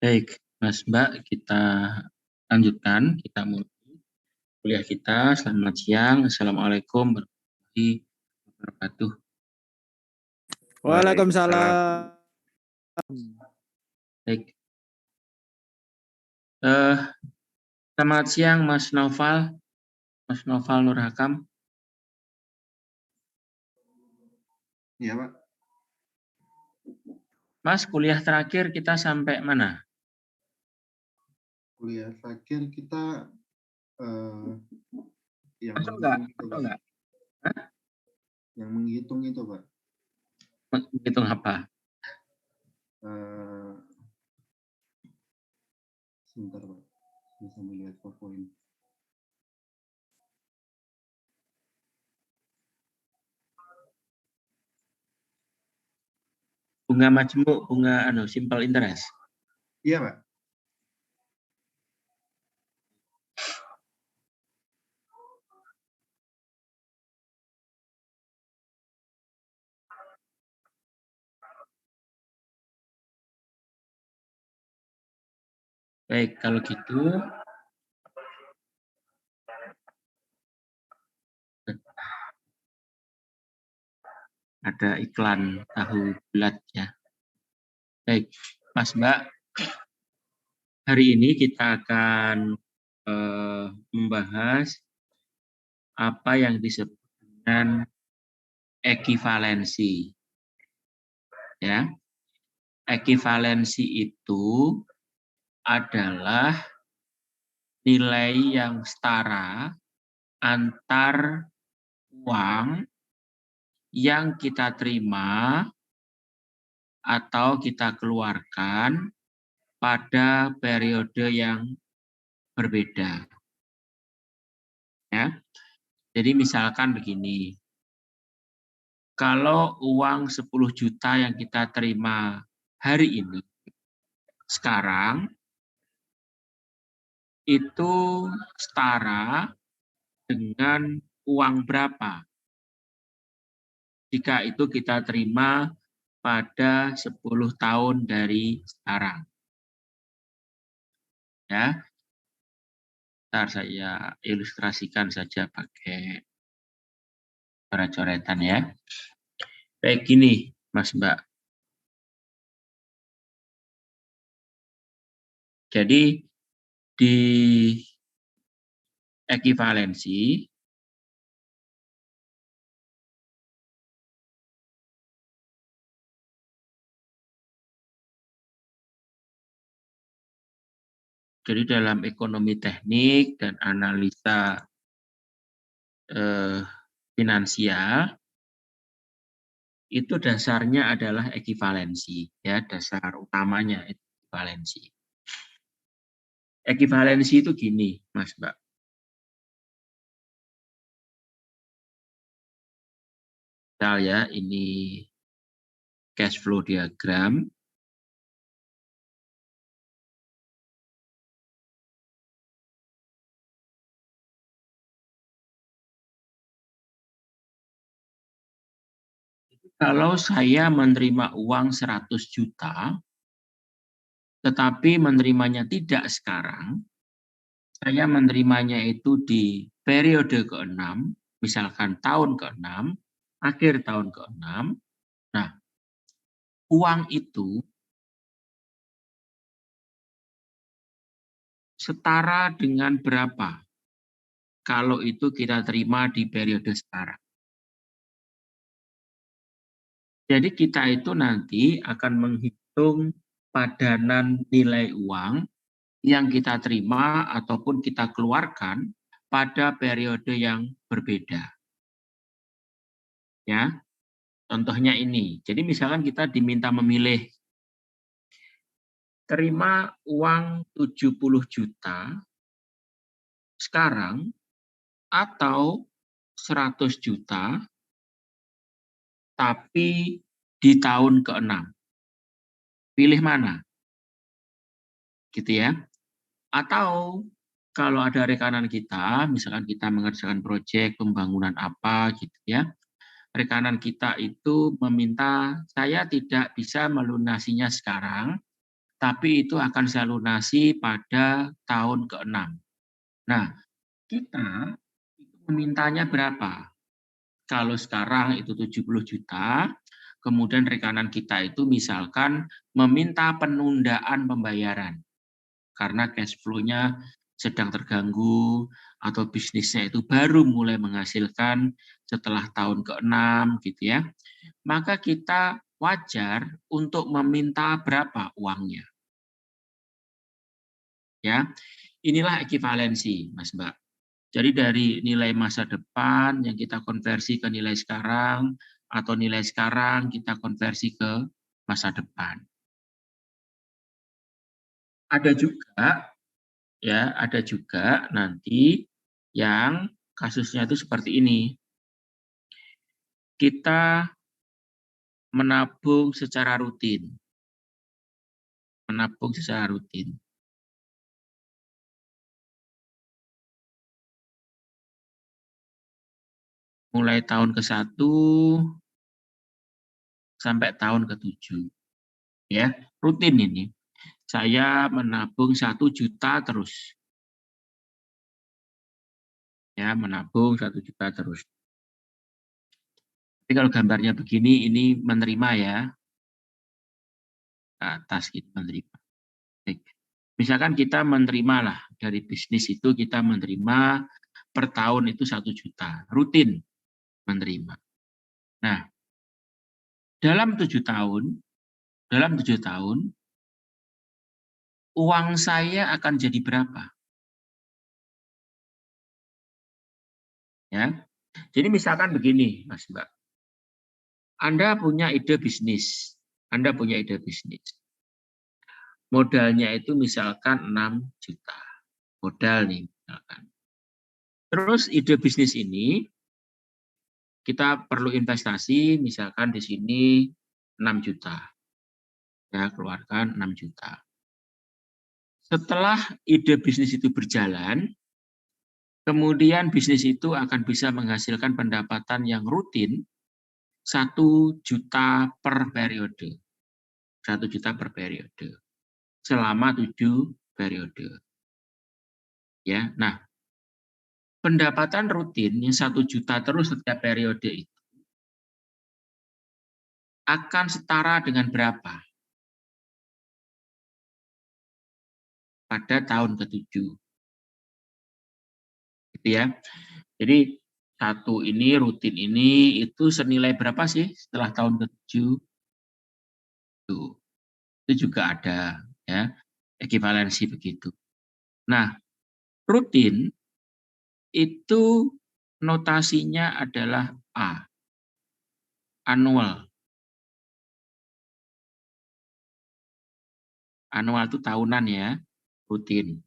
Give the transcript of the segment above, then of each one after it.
Baik, Mas Mbak, kita lanjutkan. Kita mulai kuliah kita. Selamat siang. Assalamualaikum warahmatullahi wabarakatuh. Waalaikumsalam. Baik. Selamat siang, Mas Noval. Mas Noval Nur Hakam. Iya, Pak. Mas, kuliah terakhir kita sampai mana? Kuliah terakhir kita yang Masuk nggak? menghitung itu, Masuk Pak. nggak? Hah? Yang menghitung itu, Pak. Menghitung apa? Sebentar, Pak. Bisa melihat PowerPoint. Bunga majemuk, bunga simple interest. Iya, Pak. Baik, kalau gitu ada iklan tahu bulat ya. Baik, Mas Mbak, hari ini kita akan membahas apa yang disebut dengan ekivalensi. Ya, ekivalensi itu adalah nilai yang setara antar uang yang kita terima atau kita keluarkan pada periode yang berbeda. Ya. Jadi misalkan begini. Kalau uang 10 juta yang kita terima hari ini, sekarang, itu setara dengan uang berapa? Jika itu kita terima pada 10 tahun dari sekarang. Ya, ntar saya ilustrasikan saja pakai coret-coretan ya. Baik gini, Mas Mbak. Jadi di ekivalensi jadi dalam ekonomi teknik dan analisa finansial itu dasarnya adalah ekivalensi ya, dasar utamanya ekivalensi. Ekivalensi itu gini, Mas Mbak. Misal ya, ini cash flow diagram. Kalau saya menerima uang 100 juta, tetapi menerimanya tidak sekarang, saya menerimanya itu di periode ke-6, misalkan tahun ke-6, akhir tahun ke-6. Nah, uang itu setara dengan berapa kalau itu kita terima di periode sekarang. Jadi kita itu nanti akan menghitung padanan nilai uang yang kita terima ataupun kita keluarkan pada periode yang berbeda. Ya, contohnya ini. Jadi misalkan kita diminta memilih terima uang 70 juta sekarang atau 100 juta tapi di tahun ke-6. Pilih mana? Gitu ya. Atau kalau ada rekanan kita, misalkan kita mengerjakan proyek pembangunan apa gitu ya. Rekanan kita itu meminta saya tidak bisa melunasinya sekarang, tapi itu akan saya lunasi pada tahun ke-6. Nah, kita itu memintanya berapa? Kalau sekarang itu 70 juta, kemudian rekanan kita itu misalkan meminta penundaan pembayaran karena cash flow-nya sedang terganggu atau bisnisnya itu baru mulai menghasilkan setelah tahun ke-6 gitu ya. Maka kita wajar untuk meminta berapa uangnya. Ya. Inilah ekivalensi, Mas Mbak. Jadi dari nilai masa depan yang kita konversi ke nilai sekarang atau nilai sekarang kita konversi ke masa depan. Ada juga nanti yang kasusnya itu seperti ini. Kita menabung secara rutin. Menabung secara rutin. Mulai tahun ke-1 sampai tahun ke-7. Ya, rutin ini. Saya menabung 1 juta terus. Ya, menabung 1 juta terus. Tapi kalau gambarnya begini, ini menerima ya. Ke atas kita menerima. Baik. Misalkan kita menerima lah dari bisnis itu kita menerima per tahun itu 1 juta, rutin menerima. Nah, dalam 7 tahun, uang saya akan jadi berapa? Ya. Jadi misalkan begini, Mas Mbak. Anda punya ide bisnis. Modalnya itu misalkan 6 juta. Modal nih misalkan. Terus ide bisnis ini kita perlu investasi misalkan di sini 6 juta. Ya, keluarkan 6 juta. Setelah ide bisnis itu berjalan, kemudian bisnis itu akan bisa menghasilkan pendapatan yang rutin 1 juta per periode. 1 juta per periode. Selama 7 periode. Ya, nah, pendapatan rutin yang 1 juta terus setiap periode itu akan setara dengan berapa? Pada tahun ke-7. Gitu ya. Jadi satu ini rutin ini itu senilai berapa sih setelah tahun ke-7? Itu juga ada ya, ekivalensi begitu. Nah, rutin itu notasinya adalah A, annual. Annual itu tahunan ya, rutin.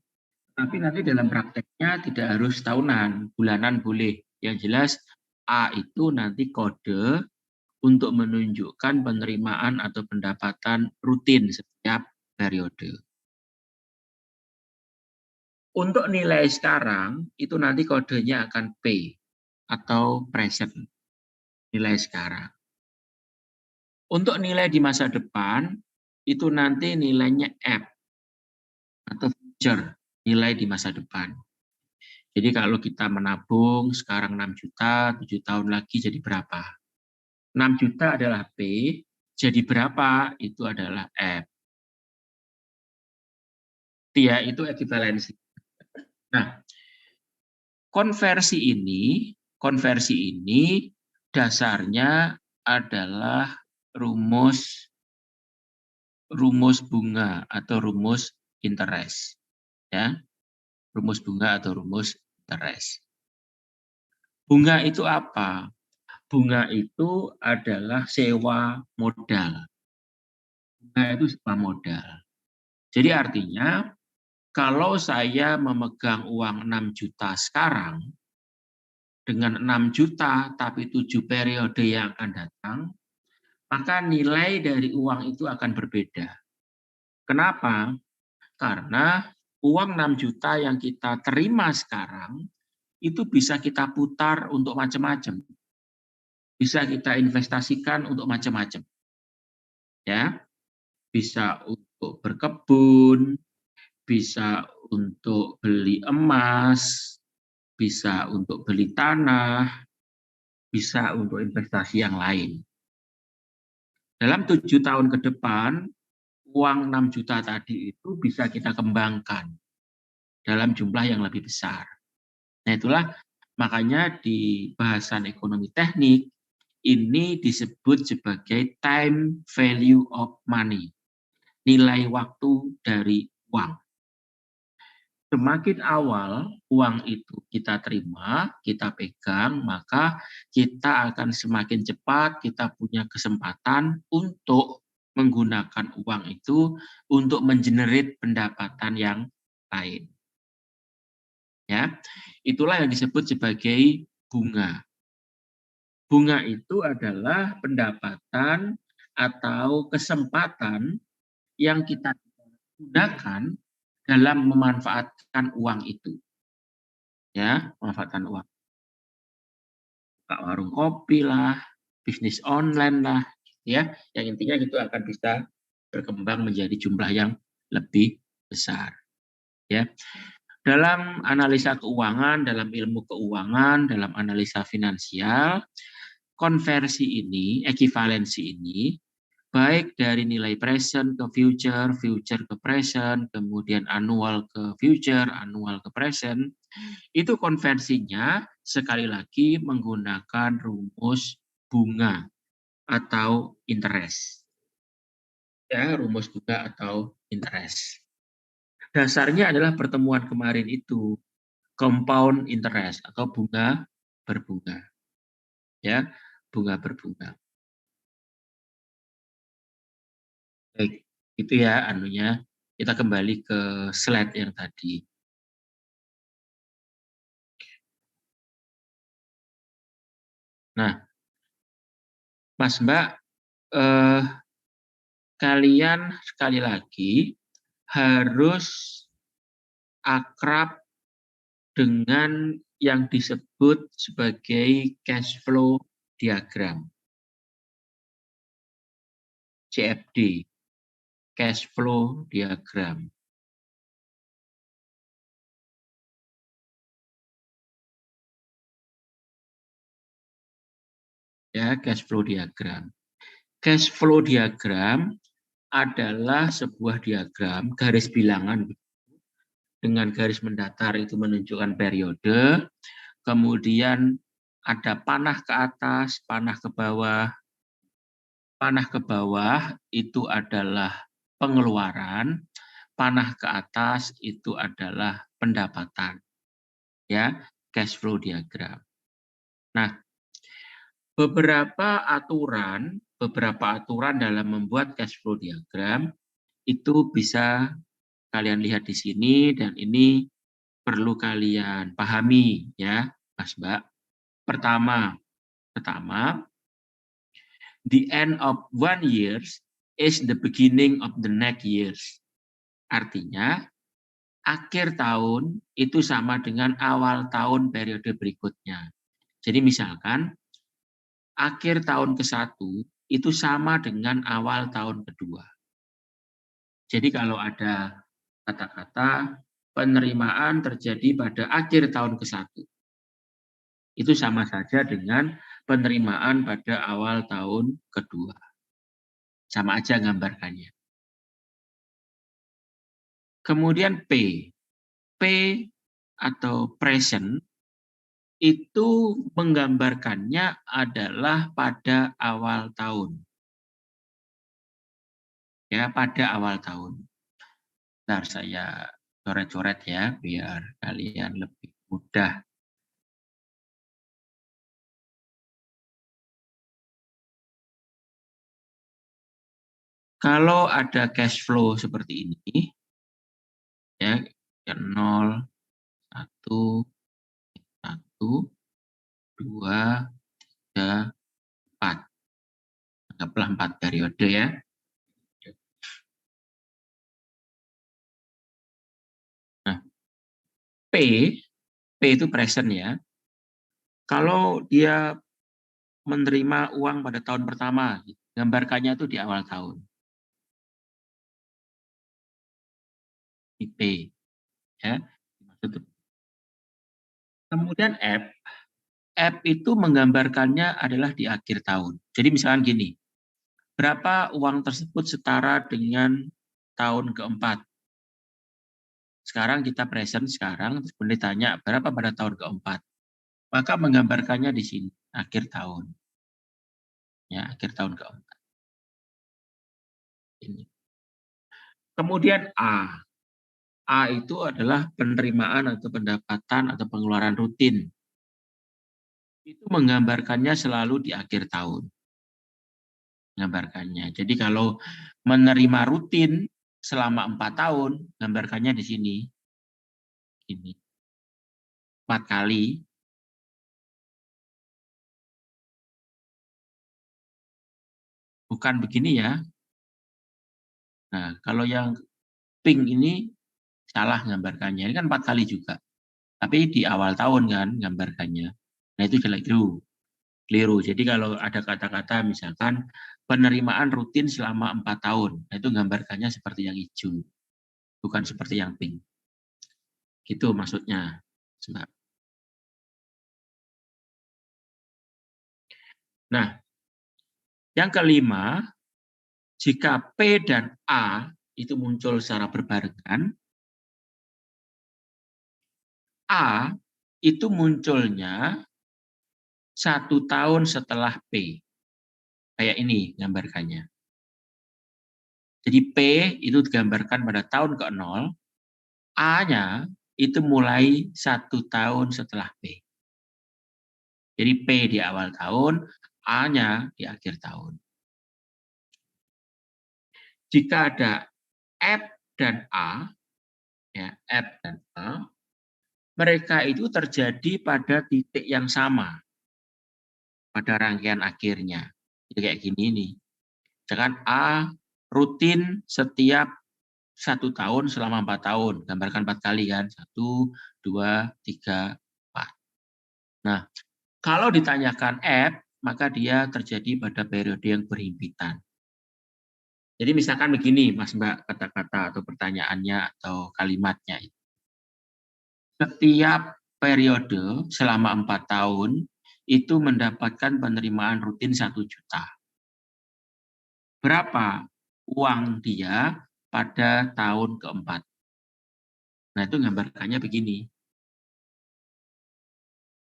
Tapi nanti dalam prakteknya tidak harus tahunan, bulanan boleh. Yang jelas A itu nanti kode untuk menunjukkan penerimaan atau pendapatan rutin setiap periode. Untuk nilai sekarang, itu nanti kodenya akan P atau present, nilai sekarang. Untuk nilai di masa depan, itu nanti nilainya F atau future, nilai di masa depan. Jadi kalau kita menabung sekarang 6 juta, 7 tahun lagi jadi berapa? 6 juta adalah P, jadi berapa? Itu adalah F. Ya, itu ekivalensi. Nah, konversi ini dasarnya adalah rumus bunga atau rumus interest. Ya, rumus bunga atau rumus interest. Bunga itu apa? Bunga itu adalah sewa modal. Bunga itu sewa modal. Jadi artinya kalau saya memegang uang 6 juta sekarang, dengan 6 juta tapi 7 periode yang akan datang, maka nilai dari uang itu akan berbeda. Kenapa? Karena uang 6 juta yang kita terima sekarang, itu bisa kita putar untuk macam-macam. Bisa kita investasikan untuk macam-macam. Ya, bisa untuk berkebun, bisa untuk beli emas, bisa untuk beli tanah, bisa untuk investasi yang lain. Dalam 7 tahun ke depan, uang 6 juta tadi itu bisa kita kembangkan dalam jumlah yang lebih besar. Nah, itulah makanya di bahasan ekonomi teknik ini disebut sebagai time value of money, nilai waktu dari uang. Semakin awal uang itu kita terima, kita pegang, maka kita akan semakin cepat kita punya kesempatan untuk menggunakan uang itu untuk mengenerate pendapatan yang lain. Ya, itulah yang disebut sebagai bunga. Bunga itu adalah pendapatan atau kesempatan yang kita gunakan dalam memanfaatkan uang itu. Ya, memanfaatkan uang. Buka warung kopi lah, bisnis online lah, ya. Yang intinya itu akan bisa berkembang menjadi jumlah yang lebih besar. Ya. Dalam analisa keuangan, dalam ilmu keuangan, dalam analisa finansial, konversi ini, ekivalensi ini, baik dari nilai present ke future, future ke present, kemudian annual ke future, annual ke present, itu konversinya sekali lagi menggunakan rumus bunga atau interest. Ya, rumus bunga atau interest. Dasarnya adalah pertemuan kemarin itu, compound interest atau bunga berbunga. Ya, bunga berbunga. Baik, itu ya anunya. Kita kembali ke slide yang tadi. Nah, Mas Mbak, kalian sekali lagi harus akrab dengan yang disebut sebagai cash flow diagram, CFD, cash flow diagram. Ya, cash flow diagram. Cash flow diagram adalah sebuah diagram garis bilangan dengan garis mendatar itu menunjukkan periode, kemudian ada panah ke atas, panah ke bawah. Panah ke bawah itu adalah pengeluaran, panah ke atas itu adalah pendapatan. Ya, cash flow diagram. Nah, beberapa aturan dalam membuat cash flow diagram itu bisa kalian lihat di sini dan ini perlu kalian pahami ya, Mas Mbak. Pertama, the end of one year is the beginning of the next years. Artinya, akhir tahun itu sama dengan awal tahun periode berikutnya. Jadi misalkan, akhir tahun ke-1 itu sama dengan awal tahun kedua. Jadi kalau ada kata-kata penerimaan terjadi pada akhir tahun ke-1, itu sama saja dengan penerimaan pada awal tahun kedua. Sama aja gambarkannya. Kemudian P. P atau present itu menggambarkannya adalah pada awal tahun. Ya, pada awal tahun. Bentar saya coret-coret ya, biar kalian lebih mudah. Kalau ada cash flow seperti ini, ya, 0, 1, 1, 2, 3, 4. Anggaplah 4 periode ya. Nah, P itu present ya. Kalau dia menerima uang pada tahun pertama, gambarkannya itu di awal tahun. IP. Ya. Kemudian F itu menggambarkannya adalah di akhir tahun. Jadi misalkan gini, berapa uang tersebut setara dengan tahun keempat. Sekarang kita present sekarang, terus kemudian ditanya berapa pada tahun keempat. Maka menggambarkannya di sini, akhir tahun. Ya, akhir tahun keempat. Ini. Kemudian A. A itu adalah penerimaan atau pendapatan atau pengeluaran rutin. Itu menggambarkannya selalu di akhir tahun. Menggambarkannya. Jadi kalau menerima rutin selama 4 tahun, gambarkannya di sini. Ini. 4 kali. Bukan begini ya. Nah, kalau yang pink ini salah gambarkannya. Ini kan 4 kali juga. Tapi di awal tahun kan gambarkannya. Nah, itu keliru. Keliru. Jadi kalau ada kata-kata misalkan penerimaan rutin selama 4 tahun. Nah, itu gambarkannya seperti yang hijau. Bukan seperti yang pink. Gitu maksudnya. Mbak. Nah, yang kelima, jika P dan A itu muncul secara berbarengan, A itu munculnya 1 tahun setelah P. Kayak ini gambarkannya. Jadi P itu digambarkan pada tahun ke-0, A-nya itu mulai 1 tahun setelah P. Jadi P di awal tahun, A-nya di akhir tahun. Jika ada F dan A, ya, F dan A, mereka itu terjadi pada titik yang sama, pada rangkaian akhirnya. Jadi kayak gini nih. Misalkan A rutin setiap 1 tahun selama 4 tahun. Gambarkan 4 kali kan. 1, 2, 3, 4. Nah, kalau ditanyakan F, maka dia terjadi pada periode yang berhimpitan. Jadi misalkan begini, Mas Mbak, kata-kata atau pertanyaannya atau kalimatnya. Setiap periode selama 4 tahun itu mendapatkan penerimaan rutin 1 juta. Berapa uang dia pada tahun keempat? Nah, itu gambarkannya begini.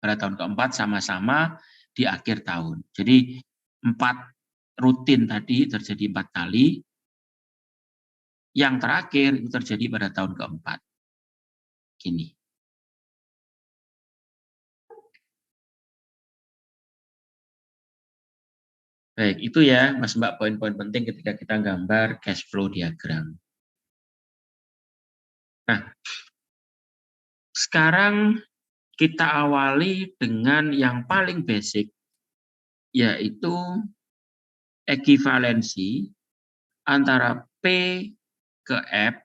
Pada tahun keempat sama-sama di akhir tahun. Jadi 4 rutin tadi terjadi 4 kali. Yang terakhir itu terjadi pada tahun keempat. Gini. Baik, itu ya Mas Mbak poin-poin penting ketika kita gambar cash flow diagram. Nah, sekarang kita awali dengan yang paling basic, yaitu ekivalensi antara P ke F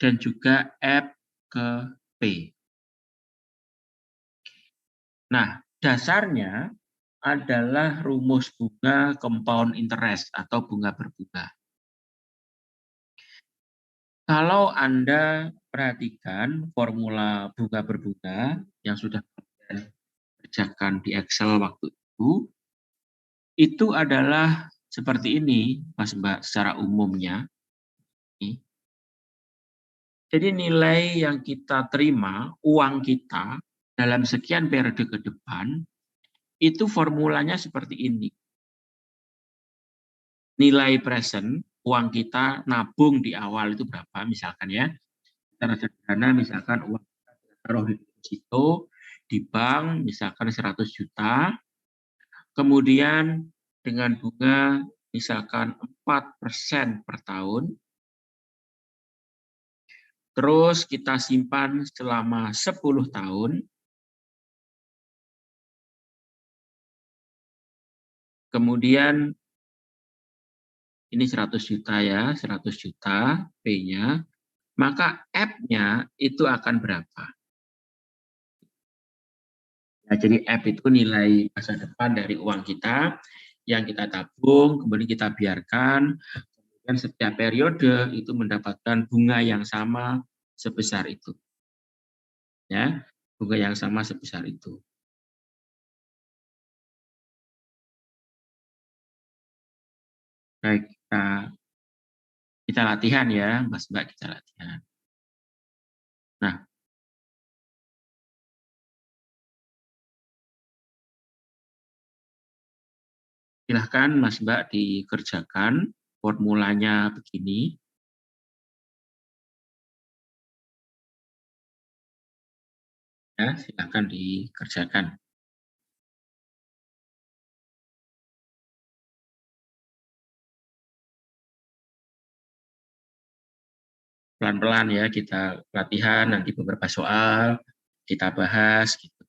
dan juga F ke P. Nah, dasarnya adalah rumus bunga compound interest atau bunga berbunga. Kalau Anda perhatikan formula bunga berbunga yang sudah kalian kerjakan di Excel waktu itu adalah seperti ini, Mas Mbak, secara umumnya. Jadi nilai yang kita terima, uang kita dalam sekian periode ke depan, itu formulanya seperti ini. Nilai present, uang kita nabung di awal itu berapa, misalkan ya. Secara sederhana, misalkan uang kita taruh di deposito, di bank, misalkan 100 juta. Kemudian dengan bunga misalkan 4% per tahun. Terus kita simpan selama 10 tahun. Kemudian ini 100 juta ya, 100 juta P-nya. Maka F-nya itu akan berapa? Nah, jadi F itu nilai masa depan dari uang kita yang kita tabung, kemudian kita biarkan. Dan setiap periode itu mendapatkan bunga yang sama sebesar itu. Ya, bunga yang sama sebesar itu. Baik, kita latihan ya, Mas Mbak, kita latihan. Nah, silahkan Mas Mbak dikerjakan formulanya begini. Ya, silahkan dikerjakan. Pelan-pelan ya, kita latihan, nanti beberapa soal kita bahas gitu.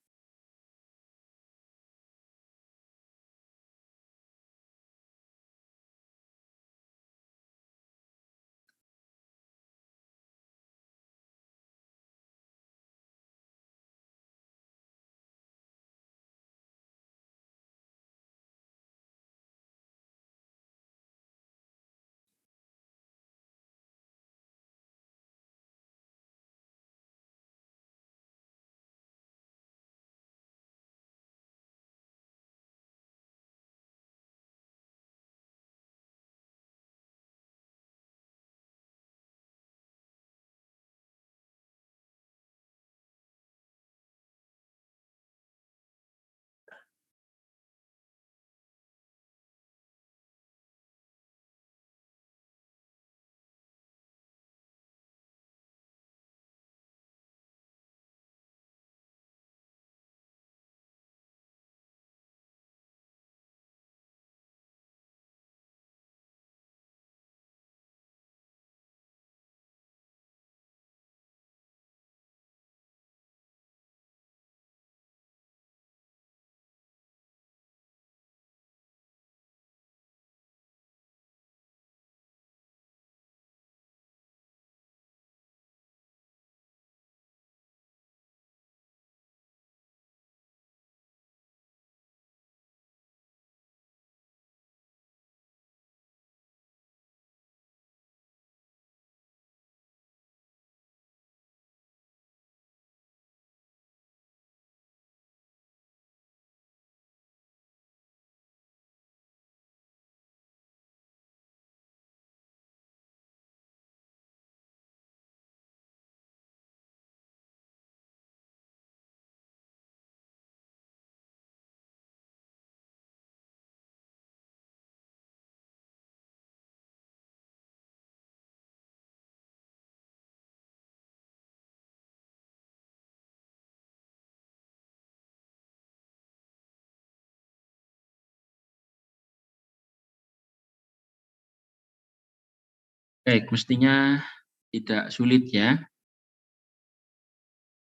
Baik, mestinya tidak sulit ya.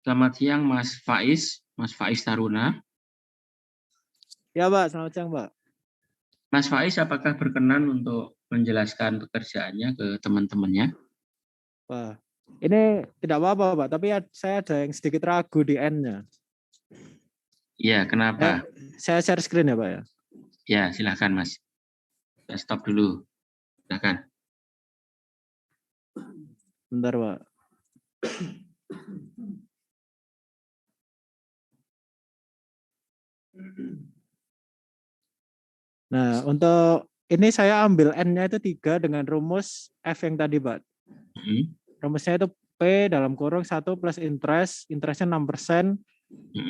Selamat siang Mas Faiz Taruna. Ya, Pak. Selamat siang, Pak. Mas Faiz, apakah berkenan untuk menjelaskan pekerjaannya ke teman-temannya? Pak, ini tidak apa-apa, Pak. Tapi saya ada yang sedikit ragu di N-nya. Iya, kenapa? Saya share screen ya, Pak ya. Ya, silakan Mas. Kita stop dulu. Silakan. Bentar, Pak. Nah, untuk ini saya ambil N-nya itu 3 dengan rumus F yang tadi, Pak. Rumusnya itu P dalam kurung 1 plus interestnya 6%,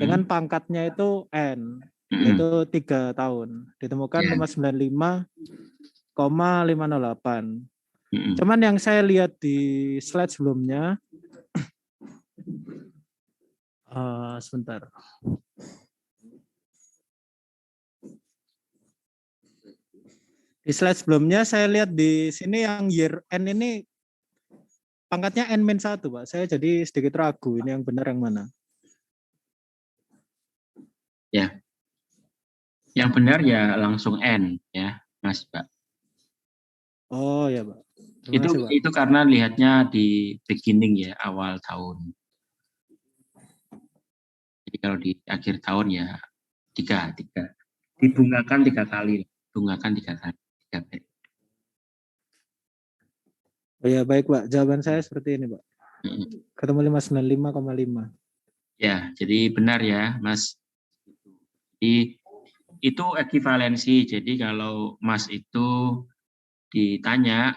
dengan pangkatnya itu N, yaitu 3 tahun. Ditemukan 595,508. Cuman yang saya lihat di slide sebelumnya, sebentar. Di slide sebelumnya saya lihat di sini yang year N ini pangkatnya N-1, Pak. Saya jadi sedikit ragu ini yang benar yang mana. Ya. Yang benar ya langsung N ya, Mas Pak. Oh ya, Pak. Terima kasih, Pak. Itu karena lihatnya di beginning ya, awal tahun. Jadi kalau di akhir tahun ya tiga. Dibungakan 3 kali. Bungakan 3 kali. 3 kali. Oh ya, baik, Pak. Jawaban saya seperti ini, Pak. Ketemu 595,5. Ya, jadi benar ya, Mas. Jadi itu ekivalensi. Jadi kalau Mas itu ditanya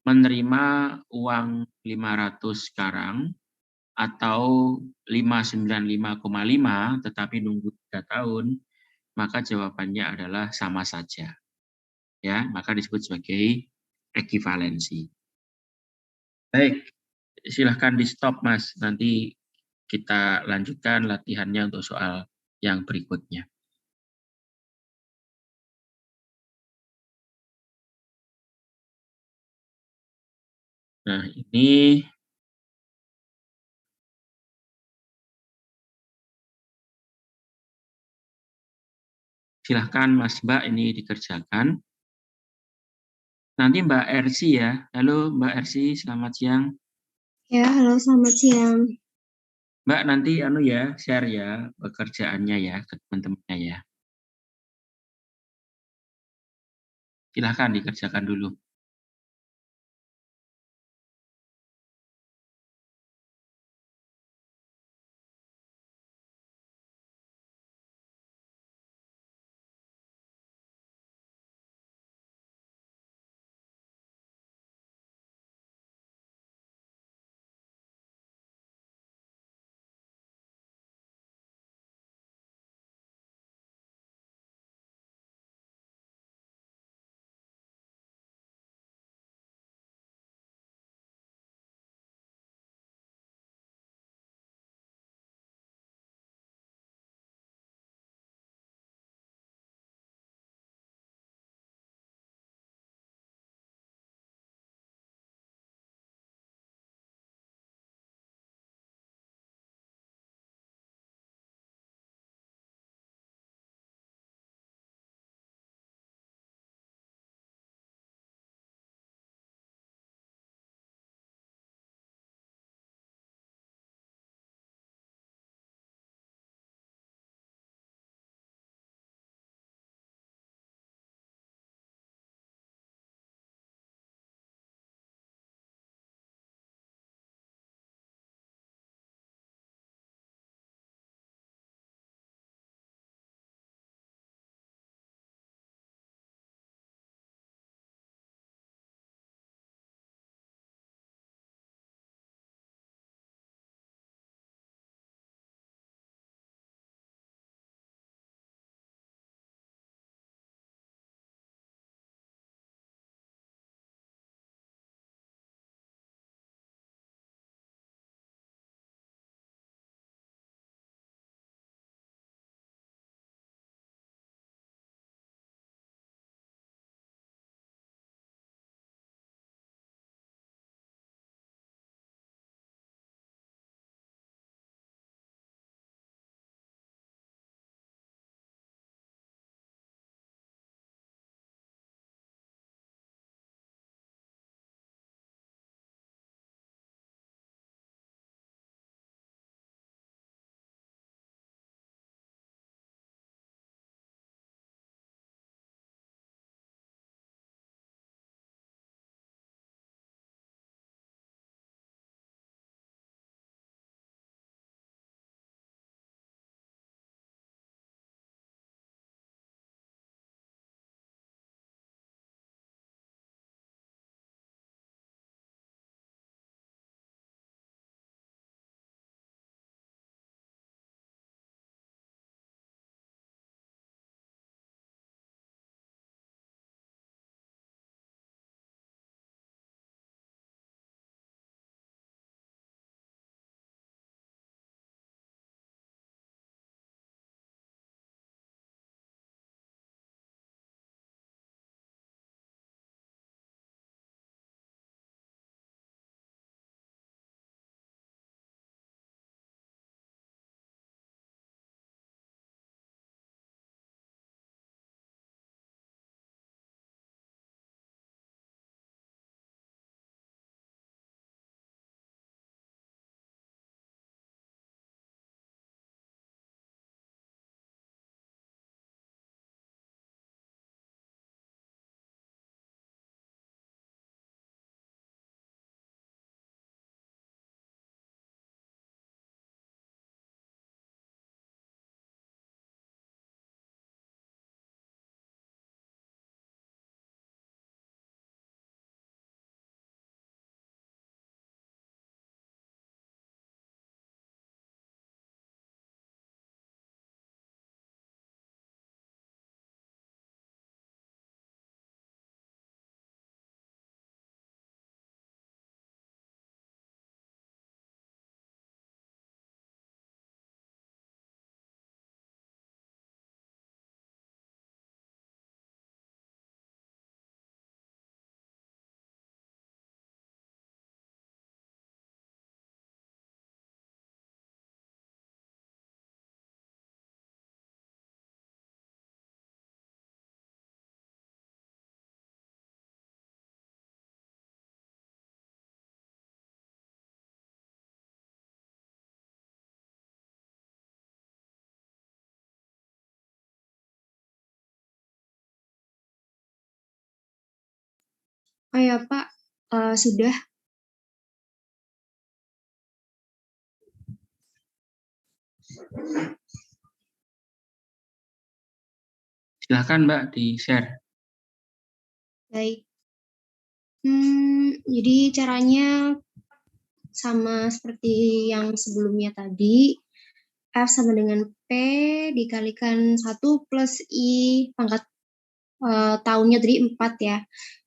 menerima uang 500 sekarang atau 595,5 tetapi nunggu 3 tahun, maka jawabannya adalah sama saja. Ya, maka disebut sebagai ekivalensi. Baik, silahkan di stop Mas. Nanti kita lanjutkan latihannya untuk soal yang berikutnya. Nah, ini silahkan Mas Mbak ini dikerjakan. Nanti Mbak Ersi ya. Halo Mbak Ersi, selamat siang. Ya, halo selamat siang. Mbak nanti share ya pekerjaannya ya ke teman-temannya ya. Silahkan dikerjakan dulu. Oh ya Pak, sudah. Silahkan Mbak di-share. Baik. Jadi caranya sama seperti yang sebelumnya tadi. F sama dengan P dikalikan 1 plus I pangkat tahunnya tadi 4 ya.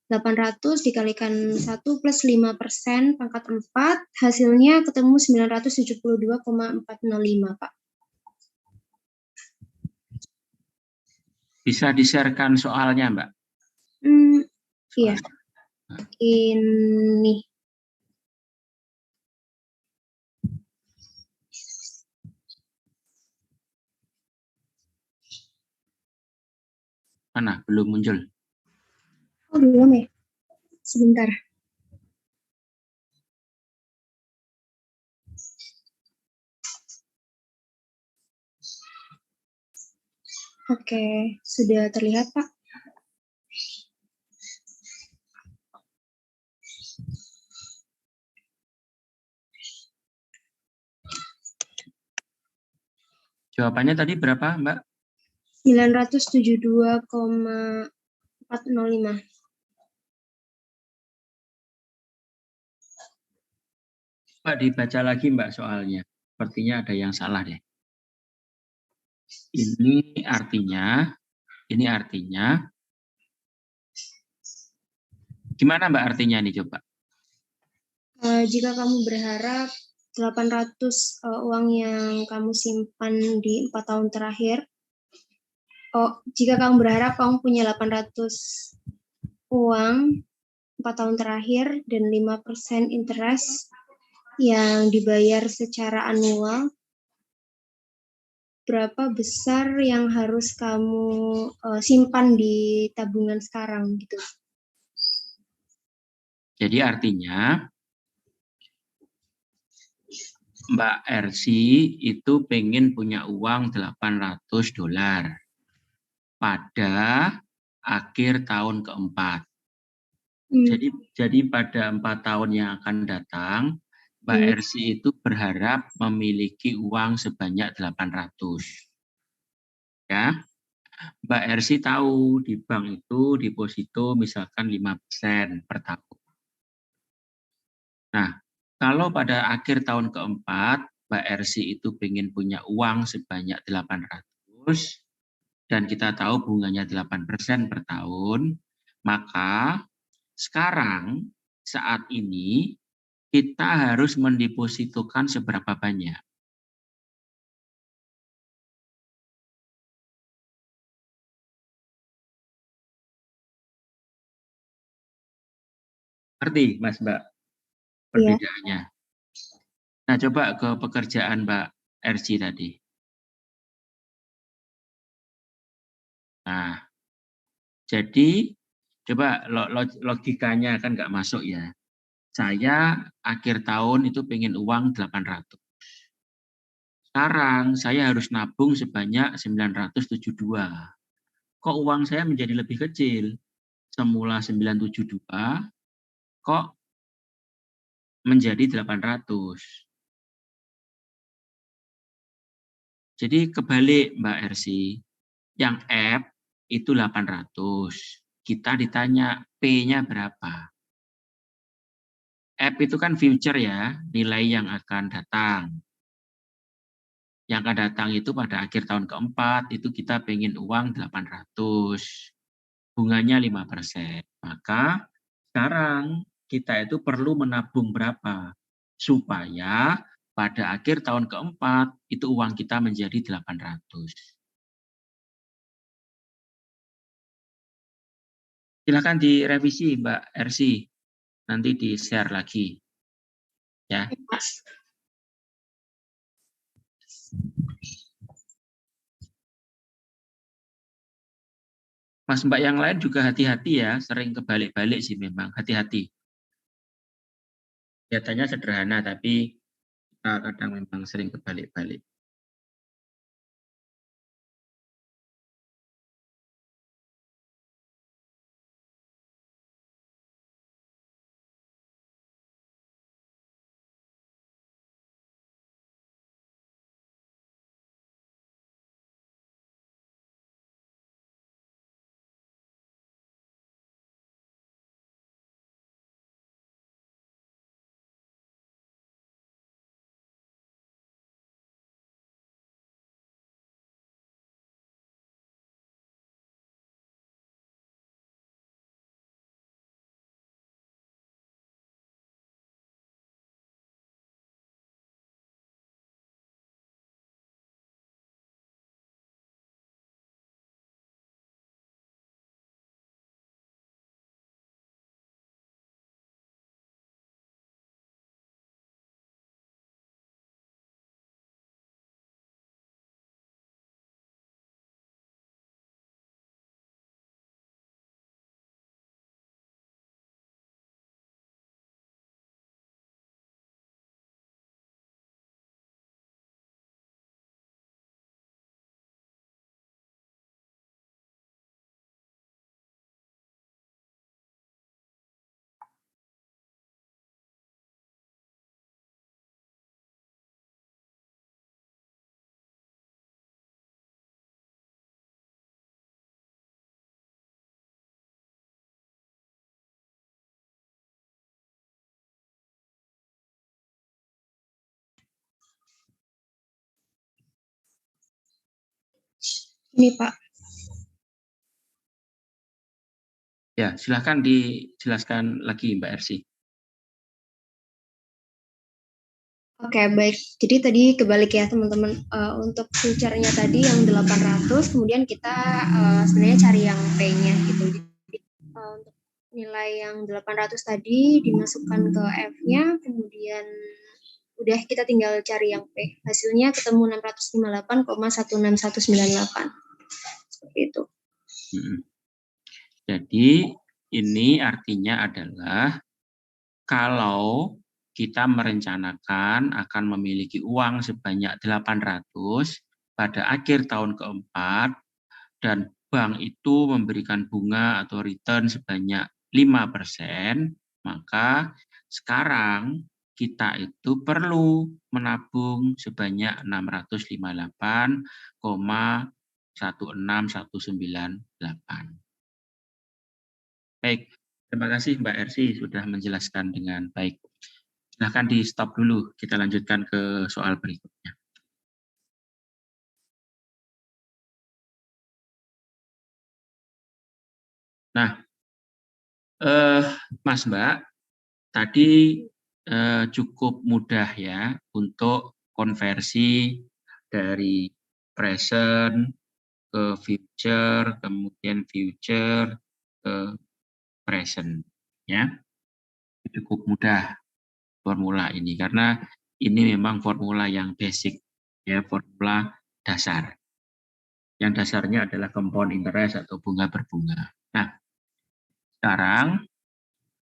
800 dikalikan 1 plus 5% pangkat 4, hasilnya ketemu 972,405, Pak. Bisa di-sharekan soalnya, Mbak? Iya. Ini. Mana? Belum muncul. Oh, belum ya? Sebentar. Oke, sudah terlihat, Pak. Jawabannya tadi berapa, Mbak? 972,405. Mbak, dibaca lagi, Mbak, soalnya. Sepertinya ada yang salah deh. Ini artinya, gimana Mbak artinya nih coba? Jika kamu berharap 800 uang yang kamu simpan di 4 tahun terakhir, jika kamu berharap kamu punya 800 uang 4 tahun terakhir dan 5% interest yang dibayar secara anual, berapa besar yang harus kamu simpan di tabungan sekarang gitu. Jadi artinya Mbak RC itu pengen punya uang $800 pada akhir tahun keempat. Jadi pada 4 tahun yang akan datang, Mbak RC itu berharap memiliki uang sebanyak 800. Ya, Mbak RC tahu di bank itu deposito misalkan 5% per tahun. Nah, kalau pada akhir tahun keempat, Mbak RC itu pengen punya uang sebanyak 800, dan kita tahu bunganya 8% per tahun, maka sekarang, saat ini, kita harus mendepositokan seberapa banyak? Ngerti, Mas Mbak, perbedaannya? Nah, coba ke pekerjaan Mbak RC tadi. Nah, jadi coba logikanya kan nggak masuk ya. Saya akhir tahun itu pengen uang 800. Sekarang saya harus nabung sebanyak 972. Kok uang saya menjadi lebih kecil? Semula 972, kok menjadi 800. Jadi kebalik Mbak RC. Yang F itu 800. Kita ditanya P-nya berapa? F itu kan future ya, nilai yang akan datang. Yang akan datang itu pada akhir tahun keempat, itu kita pengen uang 800. Bunganya 5%. Maka sekarang kita itu perlu menabung berapa? Supaya pada akhir tahun keempat, itu uang kita menjadi 800. Silakan direvisi Mbak RC. Nanti di-share lagi. Ya. Mas Mbak yang lain juga hati-hati ya, sering kebalik-balik sih memang, hati-hati. Kelihatannya sederhana, tapi kadang memang sering kebalik-balik. Ini Pak. Ya, silakan dijelaskan lagi Mbak Ersi. Oke, baik. Jadi tadi kebalik ya teman-teman. Untuk future-nya tadi yang 800, kemudian kita sebenarnya cari yang P-nya gitu. Jadi untuk nilai yang 800 tadi dimasukkan ke F-nya, kemudian udah kita tinggal cari yang P. Hasilnya ketemu 658,16198. Seperti itu. Jadi ini artinya adalah kalau kita merencanakan akan memiliki uang sebanyak 800 pada akhir tahun keempat dan bank itu memberikan bunga atau return sebanyak 5%, maka sekarang kita itu perlu menabung sebanyak 658,16198. Baik, terima kasih Mbak Ersi sudah menjelaskan dengan baik. Silahkan di stop dulu, kita lanjutkan ke soal berikutnya. Nah, Mas Mbak, tadi cukup mudah ya untuk konversi dari present ke future, kemudian future ke present, ya. Cukup mudah formula ini karena ini memang formula yang basic, ya, formula dasar. Yang dasarnya adalah compound interest atau bunga berbunga. Nah, sekarang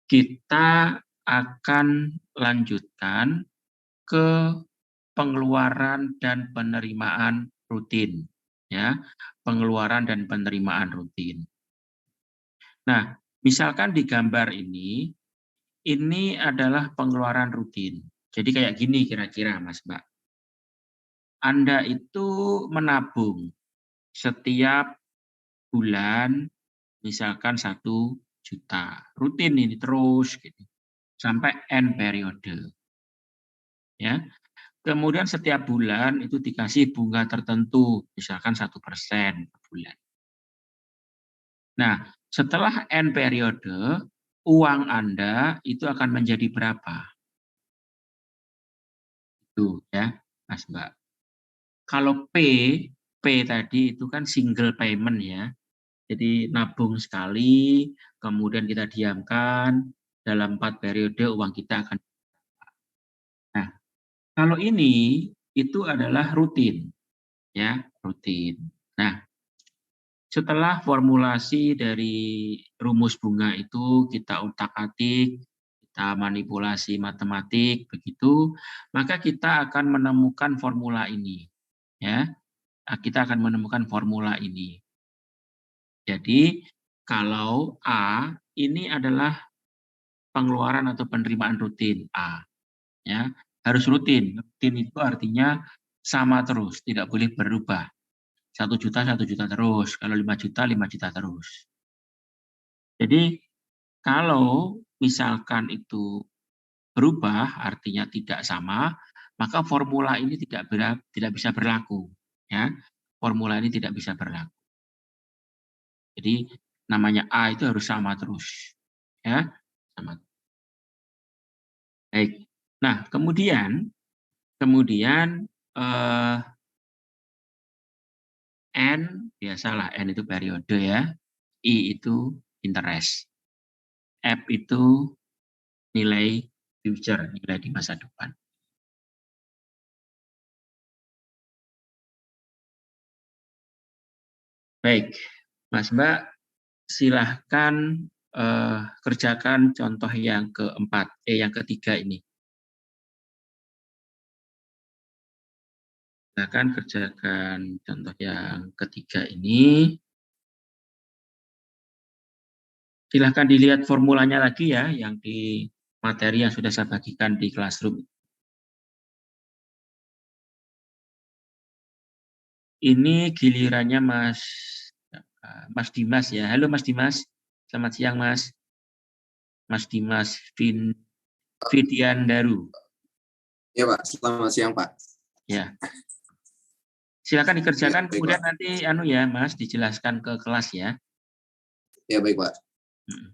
kita akan lanjutkan ke pengeluaran dan penerimaan rutin, ya, pengeluaran dan penerimaan rutin. Nah, misalkan di gambar ini adalah pengeluaran rutin. Jadi kayak gini kira-kira, Mas Mbak. Anda itu menabung setiap bulan, misalkan 1 juta. Rutin ini terus, gitu, sampai N periode. Ya. Kemudian setiap bulan itu dikasih bunga tertentu, misalkan 1% per bulan. Nah, setelah N periode, uang Anda itu akan menjadi berapa? Itu ya, Mas Mbak. Kalau P tadi itu kan single payment ya. Jadi nabung sekali, kemudian kita diamkan, dalam 4 periode uang kita akan. Nah, kalau ini itu adalah rutin, ya, rutin. Nah, setelah formulasi dari rumus bunga itu kita utak-atik, kita manipulasi matematik begitu, maka kita akan menemukan formula ini, ya. Kita akan menemukan formula ini. Jadi kalau A ini adalah pengeluaran atau penerimaan rutin A, ya, harus rutin. Rutin itu artinya sama terus, tidak boleh berubah. 1 juta terus, kalau 5 juta terus. Jadi kalau misalkan itu berubah, artinya tidak sama, maka formula ini tidak bisa berlaku. Ya, formula ini tidak bisa berlaku. Jadi namanya A itu harus sama terus. Ya, sama. Baik. Nah, kemudian N, biasalah N itu periode ya, I itu interest, F itu nilai future, nilai di masa depan. Baik, Mas Mbak, silahkan kerjakan contoh yang keempat, yang ketiga ini. Silahkan kerjakan contoh yang ketiga ini. Silahkan dilihat formulanya lagi ya, yang di materi yang sudah saya bagikan di Classroom. Ini gilirannya Mas Dimas ya. Halo Mas Dimas, selamat siang Mas. Mas Dimas Fidiandaru. Ya Pak, selamat siang Pak. Ya. Silakan dikerjakan, Ya, baik, kemudian Pak. nanti ya Mas dijelaskan ke kelas ya. Ya, baik, Pak. Mm.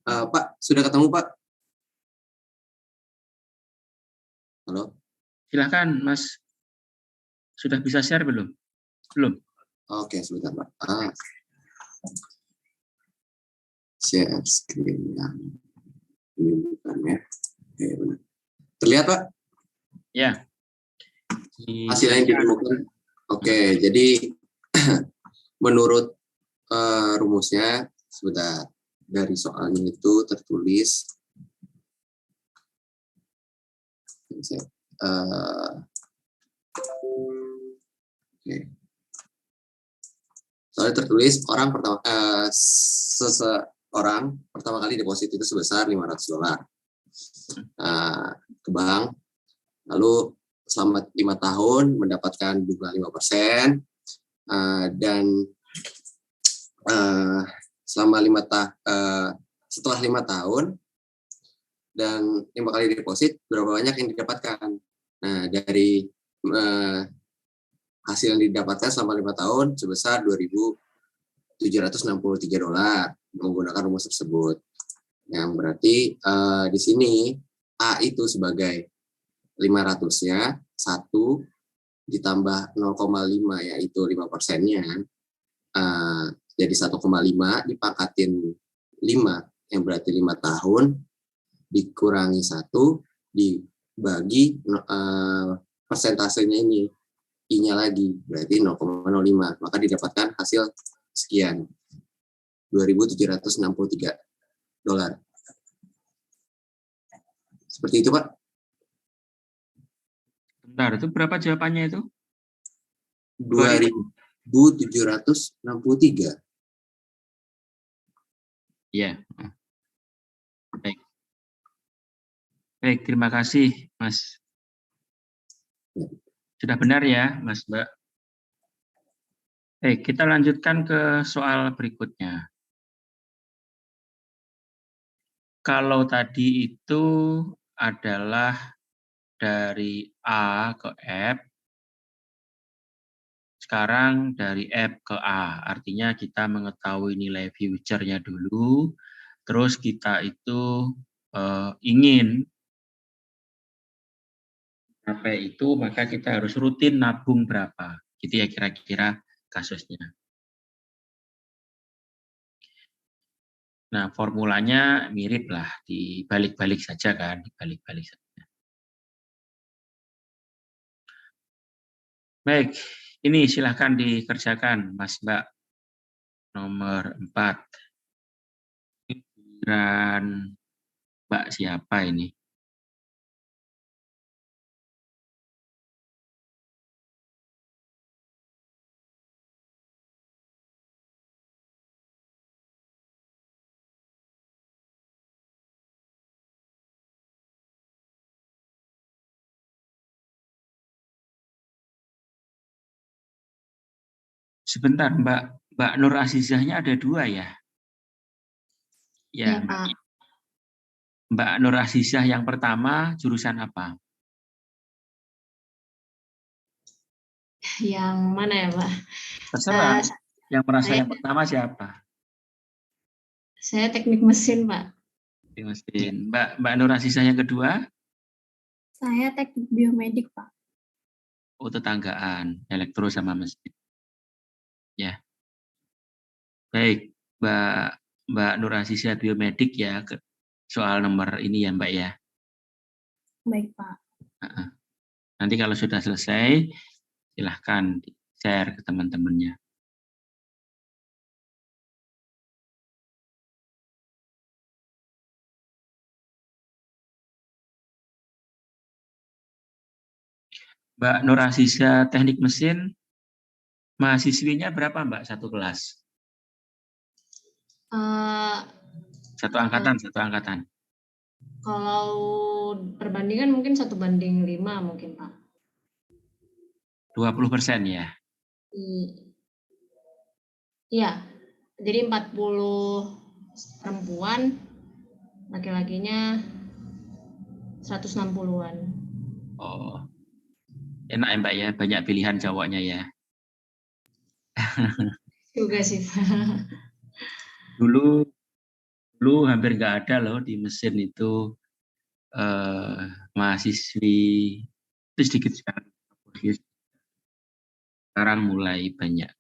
Pak, sudah ketemu Pak? Halo? Silakan Mas. Sudah bisa share belum? Belum. Oke, sebentar Pak. Share screen yang ini bukan ya. Oke, benar. Terlihat Pak? Ya. Hasilnya yang ditemukan. Oke, jadi menurut rumusnya sudah dari soalnya itu tertulis. Oke. Soalnya tertulis seseorang pertama kali deposit itu sebesar $500 ke bank, lalu selama 5 tahun mendapatkan bunga 5%, dan selama setelah 5 tahun dan 5 kali deposit, berapa banyak yang didapatkan? Nah, dari hasil yang didapatkan selama 5 tahun sebesar $2.763 menggunakan rumus tersebut. Yang berarti di sini A itu sebagai 500-nya 1 ditambah 0,5 yaitu 5%-nya, jadi 1,5 dipangkatin 5 yang berarti 5 tahun dikurangi 1 dibagi persentasenya ini I-nya lagi berarti 0,05, maka didapatkan hasil sekian $2.763. Seperti itu Pak. Bentar, itu berapa jawabannya itu? 2.763. Iya. Baik. Baik, terima kasih Mas. Sudah benar ya Mas Mbak? Baik, kita lanjutkan ke soal berikutnya. Kalau tadi itu adalah dari A ke F, sekarang dari F ke A, artinya kita mengetahui nilai future-nya dulu, terus kita itu ingin sampai itu, maka kita harus rutin nabung berapa, gitu ya kira-kira kasusnya. Nah, formulanya mirip lah, dibalik-balik saja kan, dibalik-balik saja. Baik, ini silahkan dikerjakan, Mas Mbak. Nomor 4. Dan Mbak siapa ini? Sebentar, Mbak Nur Azizahnya ada 2 ya? Ya, Pak. Mbak Nur Azizah yang pertama jurusan apa? Yang mana ya, Pak? Terserah. Yang merasa yang pertama siapa? Saya teknik mesin, Pak. Teknik mesin. Mbak Nur Azizah yang kedua? Saya teknik biomedik, Pak. Oh, tetanggaan, elektro sama mesin. Ya. Baik, Mbak Nur Azizah biomedik ya, soal nomor ini ya Mbak ya. Baik, Pak. Nanti kalau sudah selesai, silahkan share ke teman-temannya. Mbak Nur Azizah teknik mesin, mahasiswinya berapa Mbak satu kelas? Satu angkatan. Kalau perbandingan mungkin 1:5 mungkin, Pak. 20% ya? Iya. Jadi 40 perempuan, laki-lakinya 160-an. Oh. Enak ya Mbak ya, banyak pilihan cowoknya ya. Juga sih, Pak. Dulu Dulu hampir nggak ada loh di mesin itu mahasiswi, itu sedikit sekarang. Sekarang mulai banyak.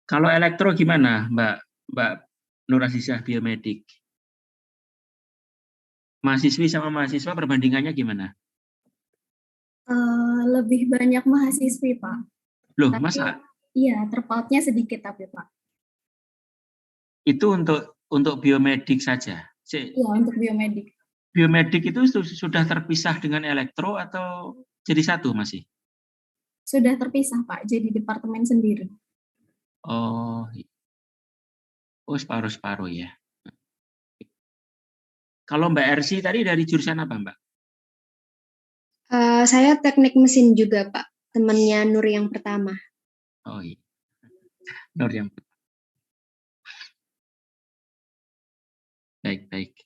Kalau elektro gimana, Mbak Nur Azizah Biomedik? Mahasiswi sama mahasiswa perbandingannya gimana? Lebih banyak mahasiswi, Pak. Loh, Tapi, masa? iya, terpautnya sedikit tapi, Pak. Itu untuk biomedik saja? Iya, untuk biomedik. Biomedik itu sudah terpisah dengan elektro atau jadi satu masih? Sudah terpisah, Pak, jadi departemen sendiri. Oh, separuh-separuh ya. Kalau Mbak Ersi tadi dari jurusan apa, Mbak? Saya teknik mesin juga, Pak. Temannya Nur yang pertama. Oh iya. Nur yang pertama. Baik.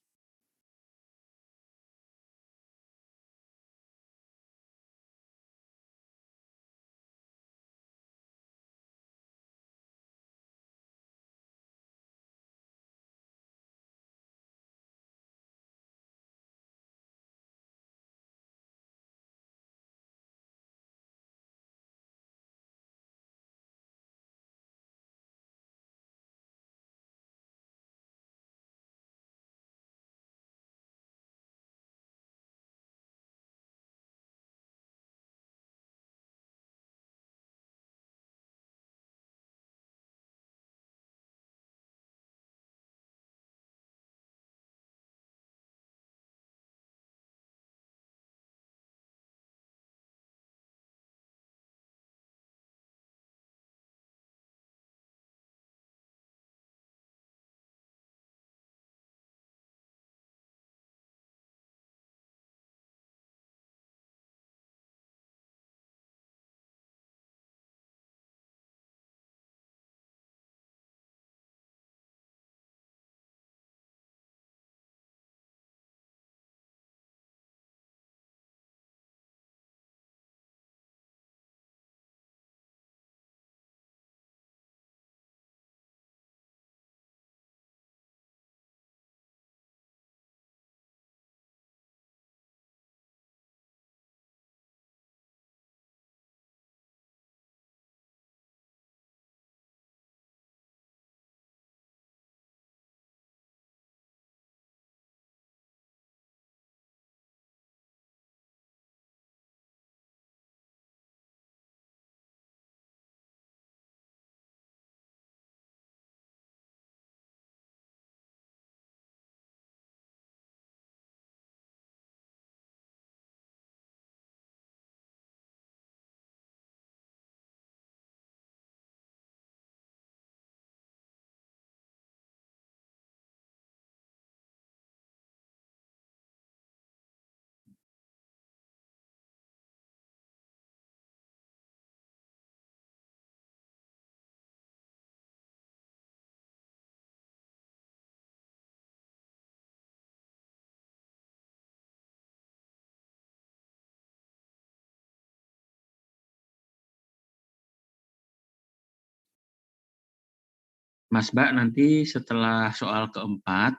Mas Mbak, nanti setelah soal keempat,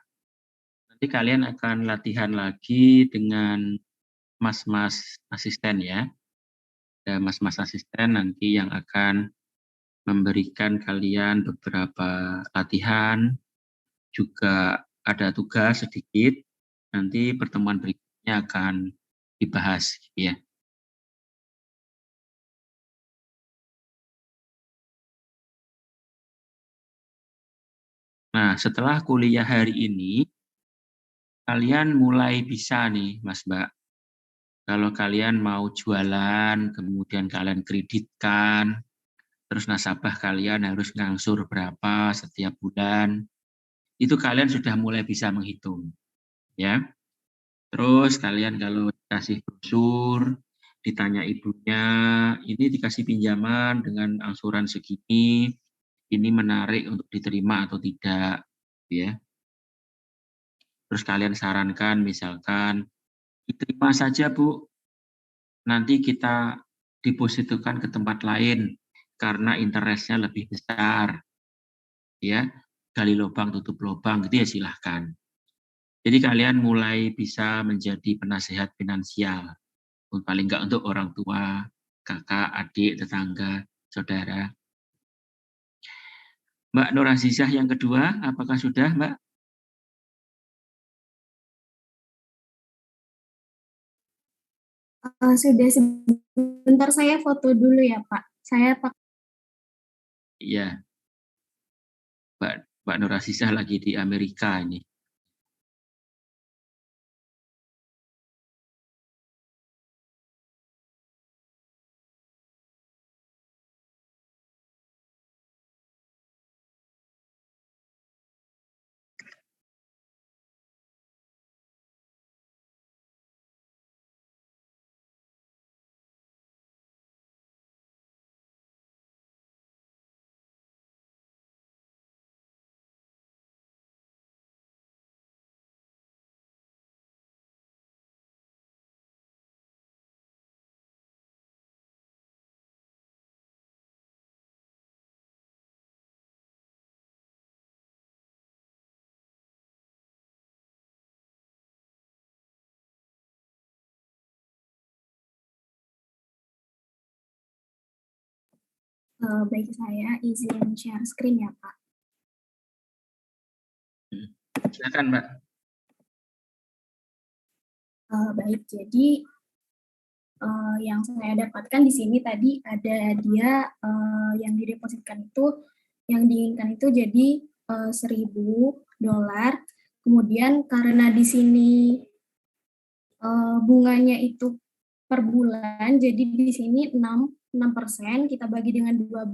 nanti kalian akan latihan lagi dengan mas-mas asisten ya. Ada mas-mas asisten nanti yang akan memberikan kalian beberapa latihan, juga ada tugas sedikit, nanti pertemuan berikutnya akan dibahas ya. Nah, setelah kuliah hari ini, kalian mulai bisa nih, Mas Mbak. Kalau kalian mau jualan, kemudian kalian kreditkan, terus nasabah kalian harus ngangsur berapa setiap bulan, itu kalian sudah mulai bisa menghitung. Ya. Terus kalian kalau dikasih brosur, ditanya ibunya, ini dikasih pinjaman dengan angsuran segini, ini menarik untuk diterima atau tidak, ya. Terus kalian sarankan misalkan diterima saja Bu, nanti kita depositokan ke tempat lain karena interestnya lebih besar, ya. gali lubang, tutup lubang, gitu ya silahkan. Jadi kalian mulai bisa menjadi penasehat finansial. Paling enggak untuk orang tua, kakak, adik, tetangga, saudara. Mbak Nur Azizah yang kedua, apakah sudah, Mbak? Sudah, sebentar saya foto dulu ya Pak. Saya Pak. Iya. Mbak Nur Azizah lagi di Amerika ini. Baik, saya izin share screen ya Pak. Silakan Mbak. Baik, jadi yang saya dapatkan di sini tadi ada hadiah yang didepositkan itu, yang diinginkan itu jadi $1.000. Kemudian karena di sini bunganya itu per bulan, jadi di sini 6%, kita bagi dengan 12,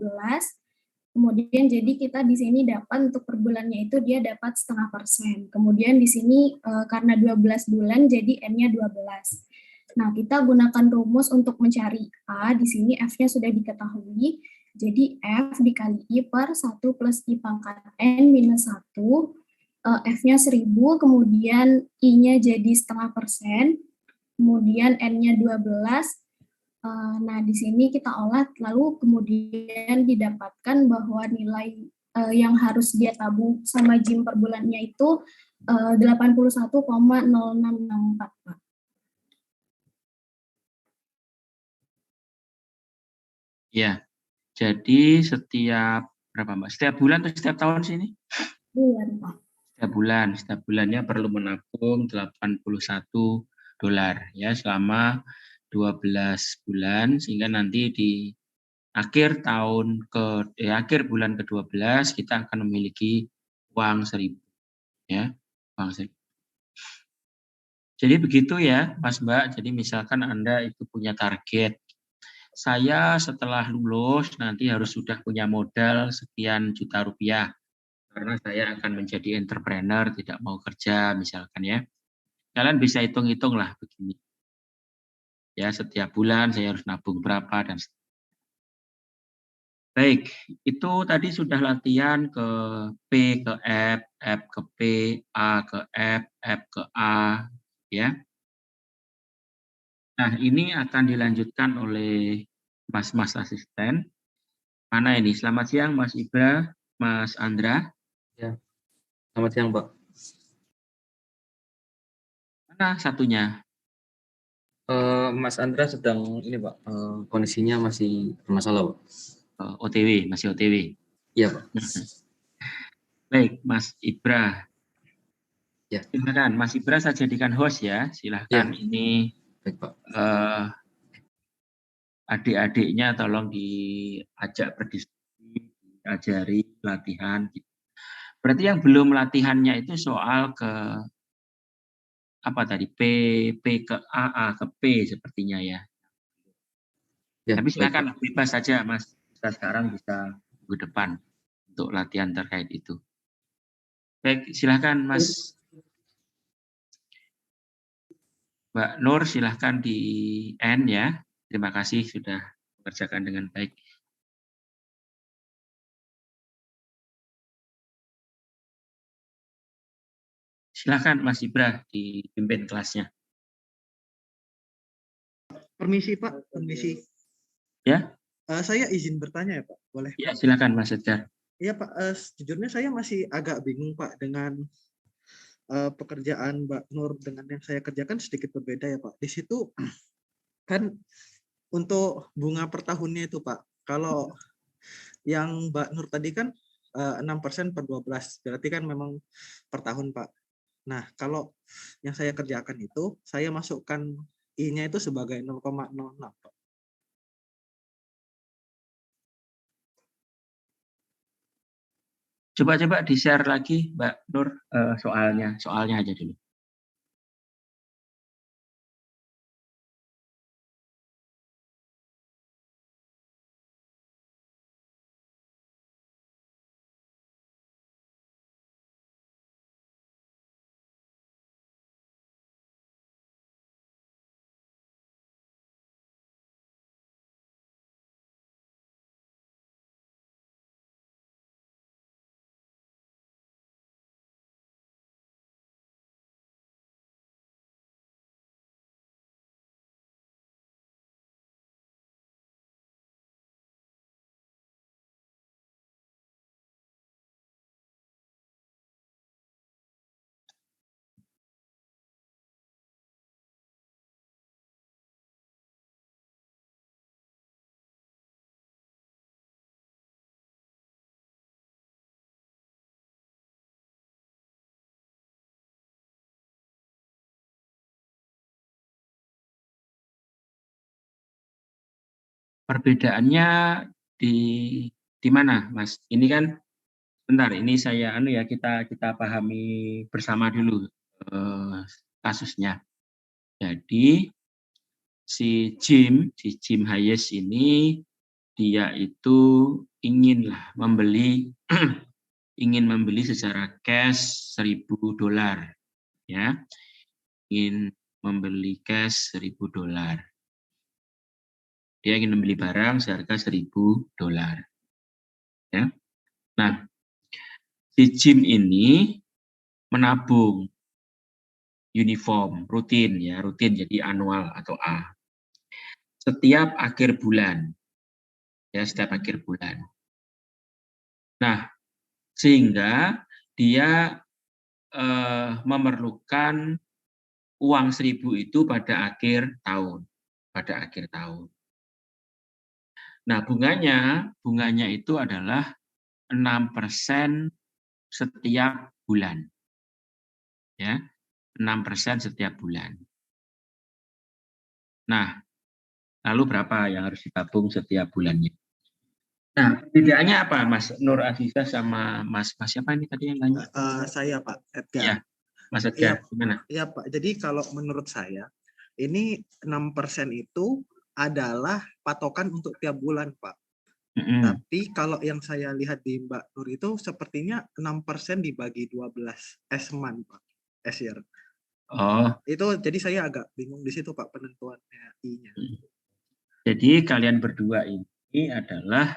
kemudian jadi kita di sini dapat untuk per bulannya itu dia dapat 0,5%. Kemudian di sini karena 12 bulan jadi N-nya 12. Nah, kita gunakan rumus untuk mencari A, di sini F-nya sudah diketahui, jadi F dikali I per 1 plus I pangkat N minus 1, F-nya 1.000, kemudian I-nya jadi 0,5%, kemudian N-nya 12. Nah, di sini kita olah, lalu kemudian didapatkan bahwa nilai yang harus dia tabung sama JIM per bulannya itu 81,0664, Pak. Ya, jadi setiap berapa Mbak? Setiap bulan atau setiap tahun sini? Bulan, Pak. Setiap bulannya perlu menabung $81 ya selama 12 bulan, sehingga nanti di akhir bulan ke-12 kita akan memiliki uang 1.000 ya, uang 1.000. Jadi begitu ya Mas Mbak. Jadi misalkan Anda itu punya target, saya setelah lulus nanti harus sudah punya modal sekian juta rupiah karena saya akan menjadi entrepreneur, tidak mau kerja misalkan ya. Kalian bisa hitung-hitung lah begini. Ya, setiap bulan saya harus nabung berapa dan baik, itu tadi sudah latihan ke P ke F, F ke P, A ke F, F ke A, ya. Nah, ini akan dilanjutkan oleh Mas asisten. Mana ini? Selamat siang Mas Ibra, Mas Andra. Ya, selamat siang Pak. Mana satunya? Mas Andra sedang ini Pak, kondisinya masih bermasalah Pak. OTW, masih OTW. Iya Pak. Baik, Mas Ibra. Ya. Silakan, Mas Ibra saya jadikan host ya. Silahkan Ya. ini. Baik Pak. Adik-adiknya tolong diajak berdiskusi, diajari latihan. Berarti yang belum latihannya itu soal ke apa tadi? P ke A ke P sepertinya ya. Ya, tapi silakan baik, bebas saja Mas. Kita sekarang bisa ke depan untuk latihan terkait itu. Baik, silakan Mas. Mbak Nur, silahkan di end ya. Terima kasih sudah mengerjakan dengan baik. Silahkan Mas Ibra dipimpin kelasnya. Permisi Pak, permisi. Ya. Saya izin bertanya ya Pak, boleh? Ya, silakan Mas Edgar. Iya Pak, sejujurnya saya masih agak bingung Pak dengan pekerjaan Mbak Nur dengan yang saya kerjakan sedikit berbeda ya Pak. Di situ kan untuk bunga per tahunnya itu Pak, kalau yang Mbak Nur tadi kan 6% per 12, berarti kan memang per tahun Pak. Nah, kalau yang saya kerjakan itu, saya masukkan I-nya itu sebagai 0,06 Pak. Coba di-share lagi Mbak Nur soalnya aja dulu. Perbedaannya di mana, Mas? Ini kan bentar, ini saya kita pahami bersama dulu kasusnya. Jadi si Jim Hayes ini dia itu inginlah membeli ingin membeli secara cash $1.000 ya. Ingin membeli cash $1.000. Dia ingin membeli barang seharga $1.000. Ya. Nah, si Jim ini menabung uniform, rutin jadi anual atau A. Setiap akhir bulan. Ya, setiap akhir bulan. Nah, sehingga dia memerlukan uang 1.000 itu pada akhir tahun. Nah, bunganya itu adalah 6% setiap bulan. Ya, 6% setiap bulan. Nah, lalu berapa yang harus ditabung setiap bulannya? Nah, bedanya apa, Mas Nur Aziza sama Mas siapa ini tadi yang nanya? Saya Pak Edgar. Ya, Mas Edgar, gimana? Iya Pak, jadi kalau menurut saya, ini 6% itu adalah patokan untuk tiap bulan Pak. Tapi kalau yang saya lihat di Mbak Nur itu sepertinya 6% dibagi 12 month Pak, year. Oh. Itu jadi saya agak bingung di situ Pak penentuannya I-nya. Jadi kalian berdua ini adalah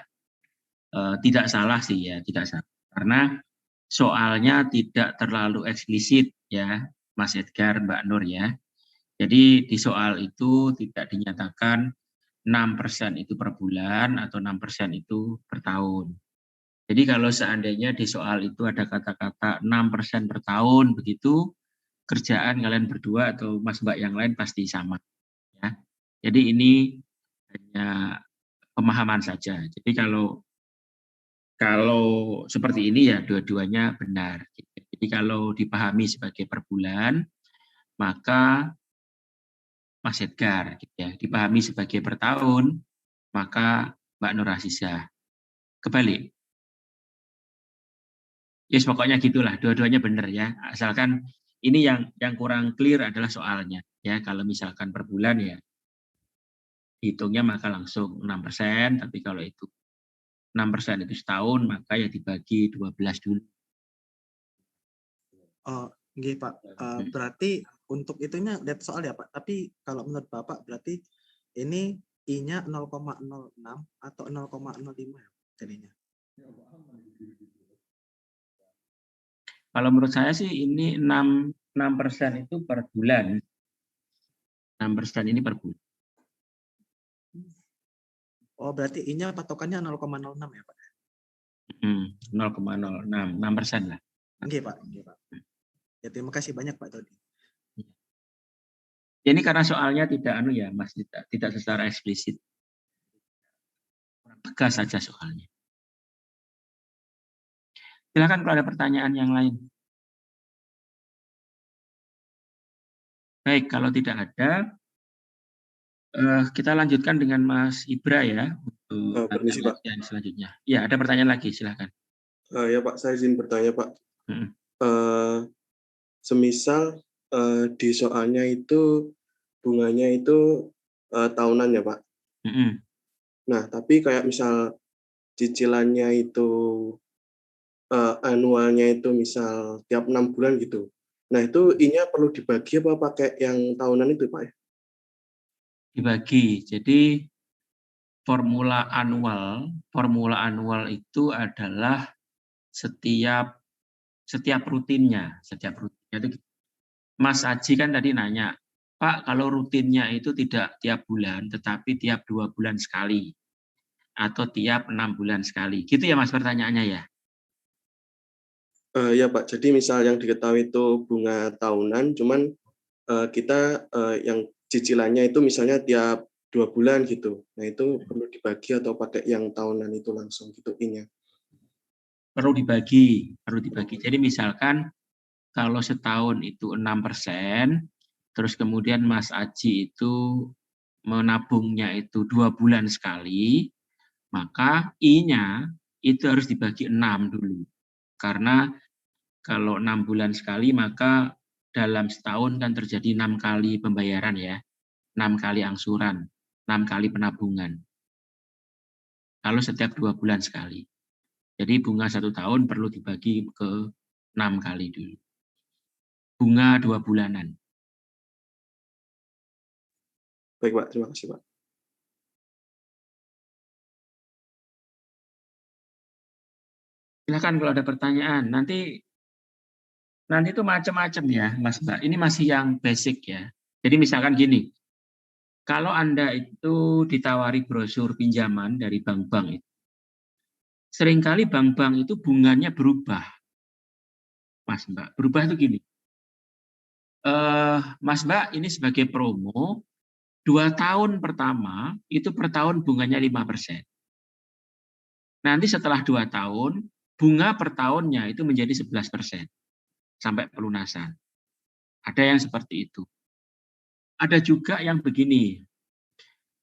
tidak salah sih ya, tidak salah. Karena soalnya tidak terlalu eksplisit ya, Mas Edgar, Mbak Nur ya. Jadi di soal itu tidak dinyatakan 6% itu per bulan atau 6% itu per tahun. Jadi kalau seandainya di soal itu ada kata-kata 6% per tahun begitu, kerjaan kalian berdua atau Mas Mbak yang lain pasti sama. Ya. Jadi ini hanya pemahaman saja. Jadi kalau seperti ini ya dua-duanya benar. Jadi kalau dipahami sebagai per bulan, maka Mas Edgar, gitu ya. Dipahami sebagai per tahun, maka Mbak Nur Aziza. Kebalik. Yes, pokoknya gitulah, dua-duanya benar ya. Asalkan ini yang kurang clear adalah soalnya. Ya, kalau misalkan per bulan ya, hitungnya maka langsung 6%, tapi kalau itu 6% itu setahun, maka ya dibagi 12 dulu. Oh, nggih Pak. Berarti untuk itunya lihat soal ya Pak. Tapi kalau menurut Bapak berarti ini I-nya 0,06 atau 0,05 ya jadinya. Kalau menurut saya sih ini 6% itu per bulan. 6% ini per bulan. Oh, berarti I-nya patokannya 0,06 ya Pak? 0,06, 6% lah. Oke Pak. Ya, terima kasih banyak Pak Todi. Ini karena soalnya tidak Mas, tidak secara eksplisit. Tegas saja soalnya. Silakan kalau ada pertanyaan yang lain. Baik, kalau tidak ada, kita lanjutkan dengan Mas Ibra ya untuk permisi Pak. yang selanjutnya. Ya, ada pertanyaan lagi, silakan. Ya Pak, saya izin bertanya Pak. Semisal di soalnya itu bunganya itu tahunan ya Pak. Nah, tapi kayak misal cicilannya itu anualnya itu misal tiap 6 bulan gitu. Nah, itu I-nya perlu dibagi apa pakai yang tahunan itu Pak? Dibagi. Jadi formula anual itu adalah setiap rutinnya itu. Mas Aji kan tadi nanya, Pak, kalau rutinnya itu tidak tiap bulan, tetapi tiap 2 bulan sekali atau tiap 6 bulan sekali, gitu ya Mas pertanyaannya ya? Ya Pak, jadi misal yang diketahui itu bunga tahunan, cuman kita yang cicilannya itu misalnya tiap 2 bulan gitu. Nah itu perlu dibagi atau pakai yang tahunan itu langsung gitu I-nya? Perlu dibagi. Jadi misalkan kalau setahun itu 6%, terus kemudian Mas Aji itu menabungnya itu 2 bulan sekali, maka I-nya itu harus dibagi 6 dulu. Karena kalau 6 bulan sekali, maka dalam setahun kan terjadi 6 kali pembayaran ya, 6 kali angsuran, 6 kali penabungan. Kalau setiap 2 bulan sekali. Jadi bunga 1 tahun perlu dibagi ke 6 kali dulu. Bunga 2 bulanan. Baik Pak, terima kasih Pak. Silakan kalau ada pertanyaan. Nanti itu macam-macam ya, Mas Mbak. Ini masih yang basic ya. Jadi misalkan gini, kalau Anda itu ditawari brosur pinjaman dari bank-bank itu, seringkali bank-bank itu bunganya berubah, Mas Mbak. Berubah itu gini, Mas Mbak ini sebagai promo, 2 tahun pertama itu per tahun bunganya 5%. Nanti setelah 2 tahun, bunga per tahunnya itu menjadi 11%. Sampai pelunasan. Ada yang seperti itu. Ada juga yang begini,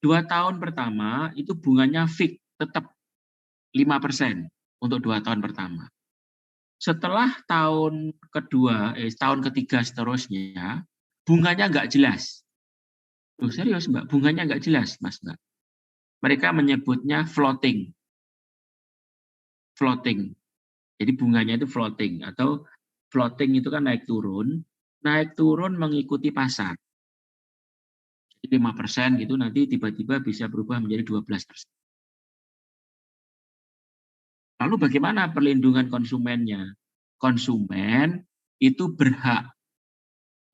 2 tahun pertama itu bunganya fix, tetap 5% untuk 2 tahun pertama. Setelah tahun ketiga seterusnya, bunganya nggak jelas. Oh, serius Mbak, bunganya nggak jelas Mas Mbak. Mereka menyebutnya floating. Jadi bunganya itu floating, atau floating itu kan naik turun mengikuti pasar. Jadi 5% gitu nanti tiba-tiba bisa berubah menjadi 12%. Lalu bagaimana perlindungan konsumennya? Konsumen itu berhak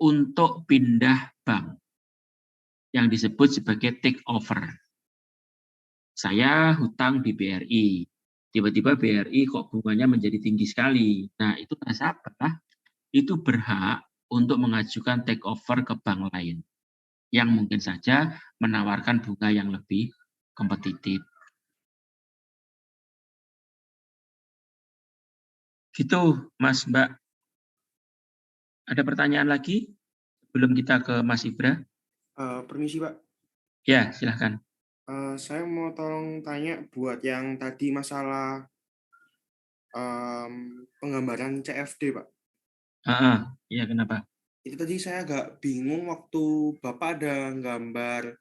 untuk pindah bank yang disebut sebagai take over. Saya hutang di BRI, tiba-tiba BRI kok bunganya menjadi tinggi sekali. Nah, itu nasabah itu berhak untuk mengajukan take over ke bank lain yang mungkin saja menawarkan bunga yang lebih kompetitif. Gitu, Mas Mbak. Ada pertanyaan lagi sebelum kita ke Mas Ibra? Permisi Pak. Ya, silahkan. Saya mau tolong tanya buat yang tadi masalah penggambaran CFD Pak. Iya, kenapa? Itu tadi saya agak bingung waktu Bapak ada gambar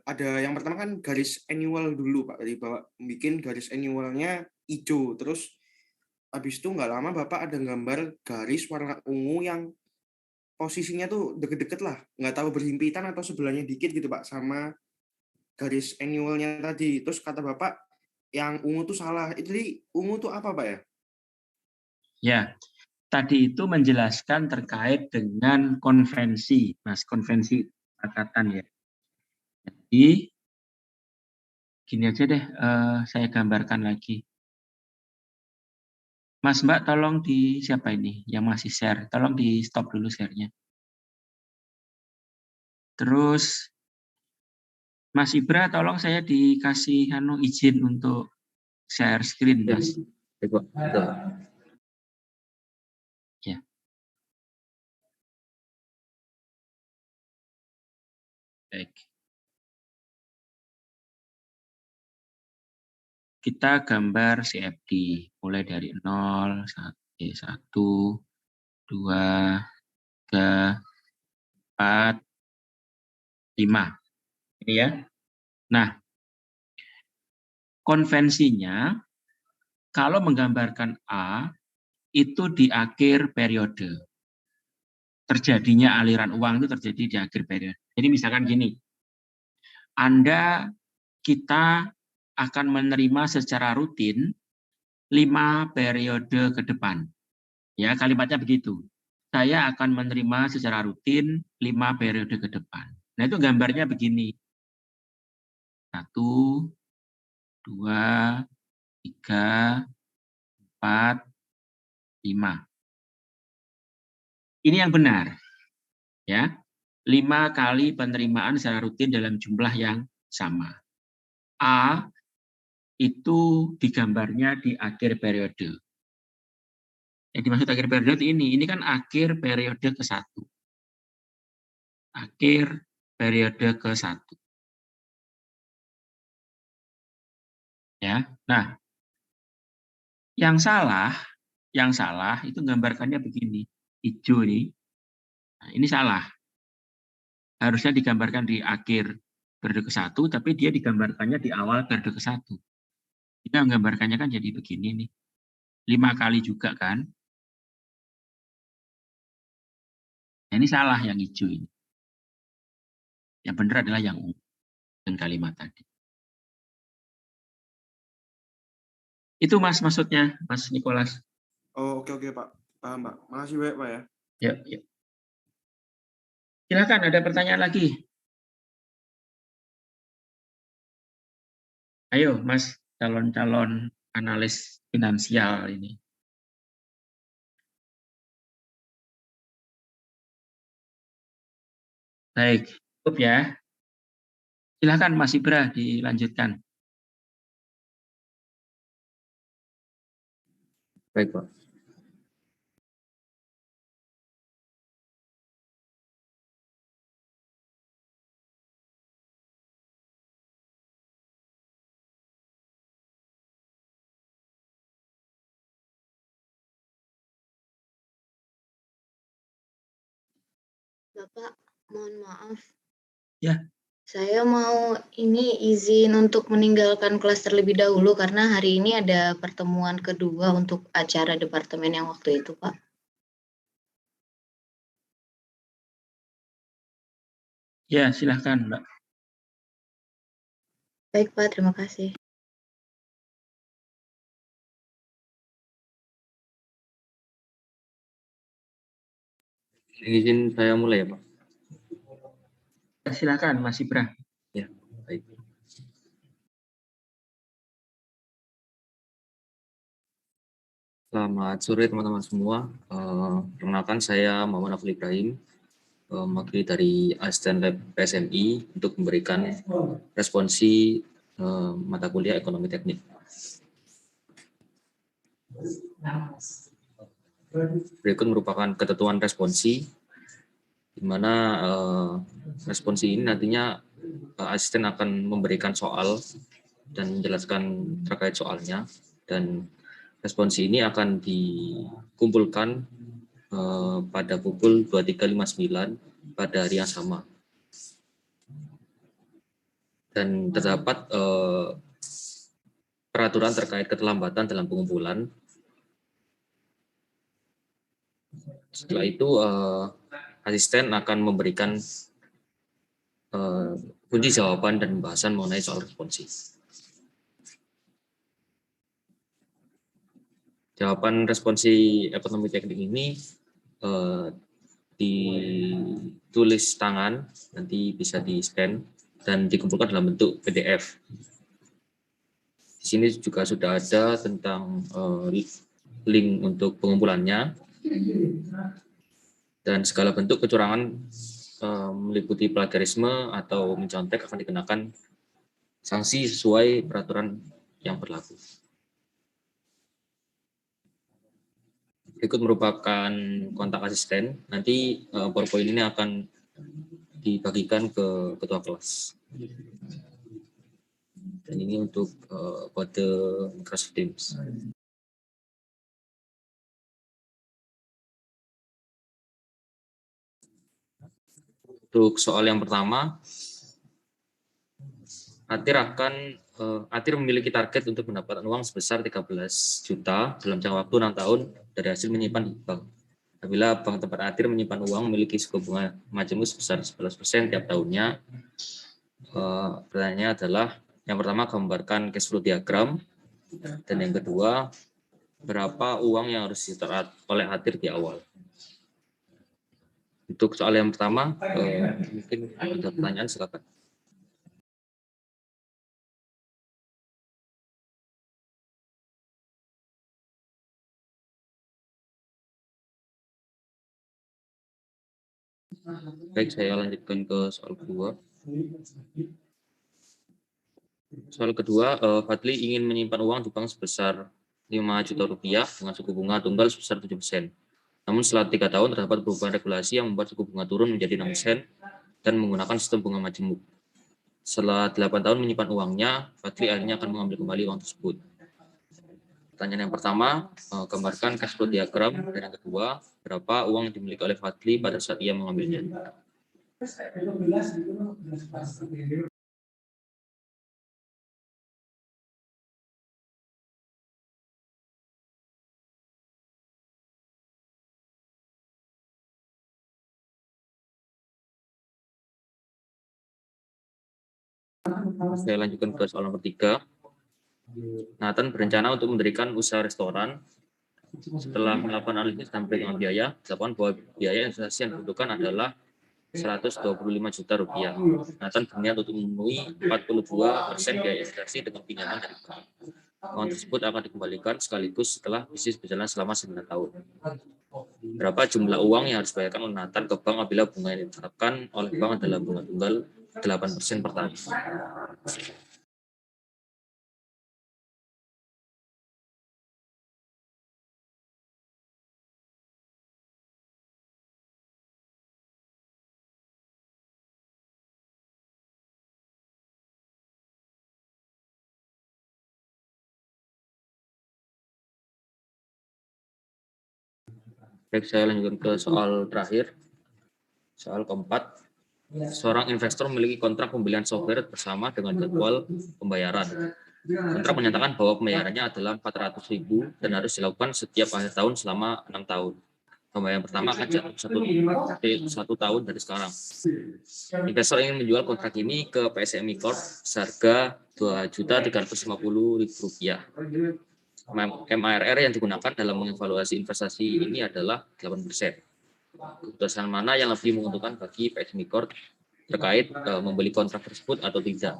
ada yang pertama kan garis annual dulu Pak. Jadi Bapak bikin garis annualnya hijau, terus habis itu nggak lama Bapak ada gambar garis warna ungu yang posisinya tuh deket-deket lah, nggak tahu berhimpitan atau sebelahnya dikit gitu Pak, sama garis annualnya tadi. Terus kata Bapak yang ungu tuh salah. Itu tadi ungu tuh apa Pak ya? Ya, tadi itu menjelaskan terkait dengan konvensi, Mas, konvensi kesepakatan ya. Jadi gini aja deh, saya gambarkan lagi. Mas Mbak, tolong di siapa ini yang masih share? Tolong di stop dulu share-nya. Terus Mas Ibra, tolong saya dikasih izin untuk share screen, Mas. Ya. Baik. Kita gambar CFD mulai dari 0, 1, 2, 3, 4, 5. Ini ya. Nah, konvensinya kalau menggambarkan A itu di akhir periode. Terjadinya aliran uang itu terjadi di akhir periode. Jadi misalkan gini, kita akan menerima secara rutin 5 periode ke depan. Ya, kalimatnya begitu. Saya akan menerima secara rutin 5 periode ke depan. Nah, itu gambarnya begini. 1, 2, 3, 4, 5. Ini yang benar. Ya. 5 kali penerimaan secara rutin dalam jumlah yang sama. A itu digambarnya di akhir periode. Yang dimaksud akhir periode ini kan akhir periode ke-1. Akhir periode ke-1. Ya. Nah, yang salah itu gambarkannya begini. Hijau nih. Nah, ini salah. Harusnya digambarkan di akhir periode ke-1, tapi dia digambarkannya di awal periode ke-1. Kita menggambarkannya kan jadi begini nih. 5 kali juga kan. Nah, ini salah yang hijau ini. Yang benar adalah yang ungu dan kalimat tadi. Itu Mas maksudnya, Mas Nicholas. Oh, oke Pak. Paham Pak. Makasih banyak Pak ya. Ya. Silakan, ada pertanyaan lagi. Ayo Mas, calon-calon analis finansial ini. Baik, cukup ya. Silakan Mas Ibra dilanjutkan. Baik, Pak. Bapak, mohon maaf. Ya. Saya mau izin untuk meninggalkan kelas terlebih dahulu karena hari ini ada pertemuan kedua untuk acara departemen yang waktu itu, Pak. Ya, silahkan, Mbak. Baik, Pak. Terima kasih. Izin saya mulai ya, Pak. Silakan, Mas Ibra. Ya, baik. Selamat sore teman-teman semua. Perkenalkan saya Muhammad Aful Ibrahim, mewakili dari Asisten Lab PSMI untuk memberikan responsi mata kuliah Ekonomi Teknik. Berikut merupakan ketentuan responsi, di mana responsi ini nantinya asisten akan memberikan soal dan menjelaskan terkait soalnya, dan responsi ini akan dikumpulkan pada pukul 23.59 pada hari yang sama. Dan terdapat peraturan terkait keterlambatan dalam pengumpulan. Setelah itu asisten akan memberikan kunci jawaban dan pembahasan mengenai soal responsi. Jawaban responsi ekonomi teknik ini ditulis tangan, nanti bisa di-scan dan dikumpulkan dalam bentuk PDF. Di sini juga sudah ada tentang link untuk pengumpulannya. Dan segala bentuk kecurangan meliputi plagiarisme atau mencontek akan dikenakan sanksi sesuai peraturan yang berlaku. Berikut merupakan kontak asisten. Nanti PowerPoint ini akan dibagikan ke ketua kelas. Dan ini untuk kode Microsoft Teams. Untuk soal yang pertama, Atir memiliki target untuk mendapatkan uang sebesar 13 juta dalam jangka waktu 6 tahun dari hasil menyimpan di bank. Apabila bank tempat Atir menyimpan uang memiliki suku bunga majemuk sebesar 11% tiap tahunnya, pertanyaannya adalah yang pertama gambarkan cash flow diagram, dan yang kedua berapa uang yang harus disetor oleh Atir di awal. Untuk soal yang pertama, mungkin ada pertanyaan, silakan. Baik, saya lanjutkan ke soal kedua. Soal kedua, Fadli ingin menyimpan uang di bank sebesar 5 juta rupiah dengan suku bunga tunggal sebesar 7%. Namun setelah 3 tahun terdapat perubahan regulasi yang membuat suku bunga turun menjadi 6% dan menggunakan sistem bunga majemuk. Setelah 8 tahun menyimpan uangnya, Fadli akhirnya akan mengambil kembali uang tersebut. Pertanyaan yang pertama, gambarkan cash flow diagram, dan yang kedua, berapa uang yang dimiliki oleh Fadli pada saat ia mengambilnya. Saya lanjutkan ke soal nomor 3. Nathan berencana untuk mendirikan usaha restoran. Setelah melakukan analisis dan perhitungan biaya, diketahui bahwa biaya investasi yang dibutuhkan adalah 125 juta rupiah. Nathan berniat untuk memenuhi 42% biaya investasi dengan pinjaman dari bank. Uang tersebut akan dikembalikan sekaligus setelah bisnis berjalan selama 9 tahun. Berapa jumlah uang yang harus dibayarkan oleh Nathan ke bank apabila bunga yang ditetapkan oleh bank adalah bunga tunggal 8% per tahun? Baik, saya lanjutkan ke soal terakhir. Soal keempat, seorang investor memiliki kontrak pembelian software bersama dengan jadwal pembayaran. Kontrak menyatakan bahwa pembayarannya adalah 400.000 dan harus dilakukan setiap akhir tahun selama 6 tahun. Pembayaran pertama akan jatuh 1 tahun dari sekarang. Investor ingin menjual kontrak ini ke PSMI Corp seharga Rp2.350.000. MARR yang digunakan dalam mengevaluasi investasi ini adalah 8%. Keputusan mana yang lebih menguntungkan bagi PSMI Corp terkait membeli kontrak tersebut atau tidak?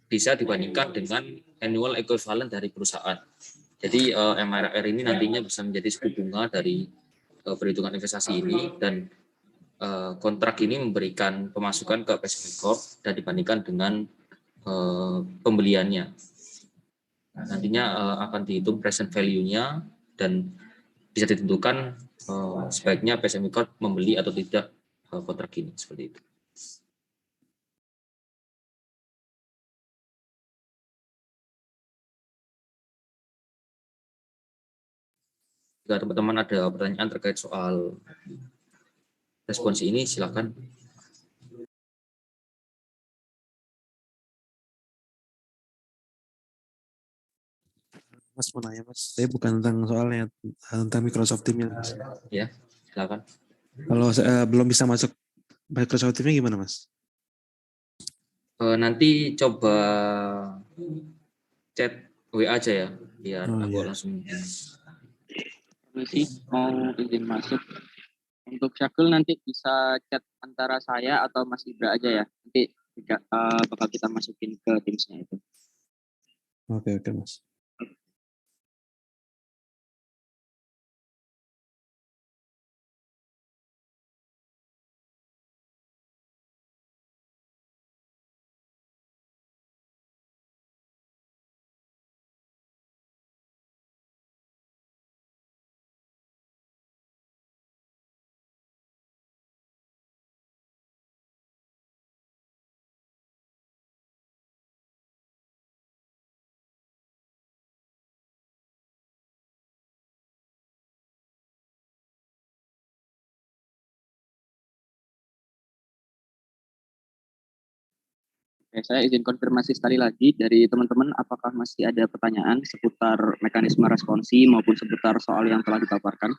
Bisa dibandingkan dengan annual equivalent dari perusahaan. Jadi MARR ini nantinya bisa menjadi suku bunga dari perhitungan investasi ini, dan kontrak ini memberikan pemasukan ke PSMI Corp dan dibandingkan dengan pembeliannya. Nantinya akan dihitung present value-nya dan bisa ditentukan sebaiknya PSMI Corp membeli atau tidak kontrak ini, seperti itu. Jika teman-teman ada pertanyaan terkait soal responsi ini, silakan. Mas mau nanya, Mas. Saya bukan tentang soalnya, tentang Microsoft Teams-nya, Mas. Ya, silakan. Kalau belum bisa masuk Microsoft Teams-nya gimana, Mas? Nanti coba chat WA aja ya, biar aku langsung. Masih mau izin masuk. Untuk Syakul nanti bisa chat antara saya atau Mas Ibra aja ya. Nanti bakal kita masukin ke Teams-nya itu. Oke, Mas. Oke, saya izin konfirmasi sekali lagi dari teman-teman, apakah masih ada pertanyaan seputar mekanisme responsi maupun seputar soal yang telah dipaparkan?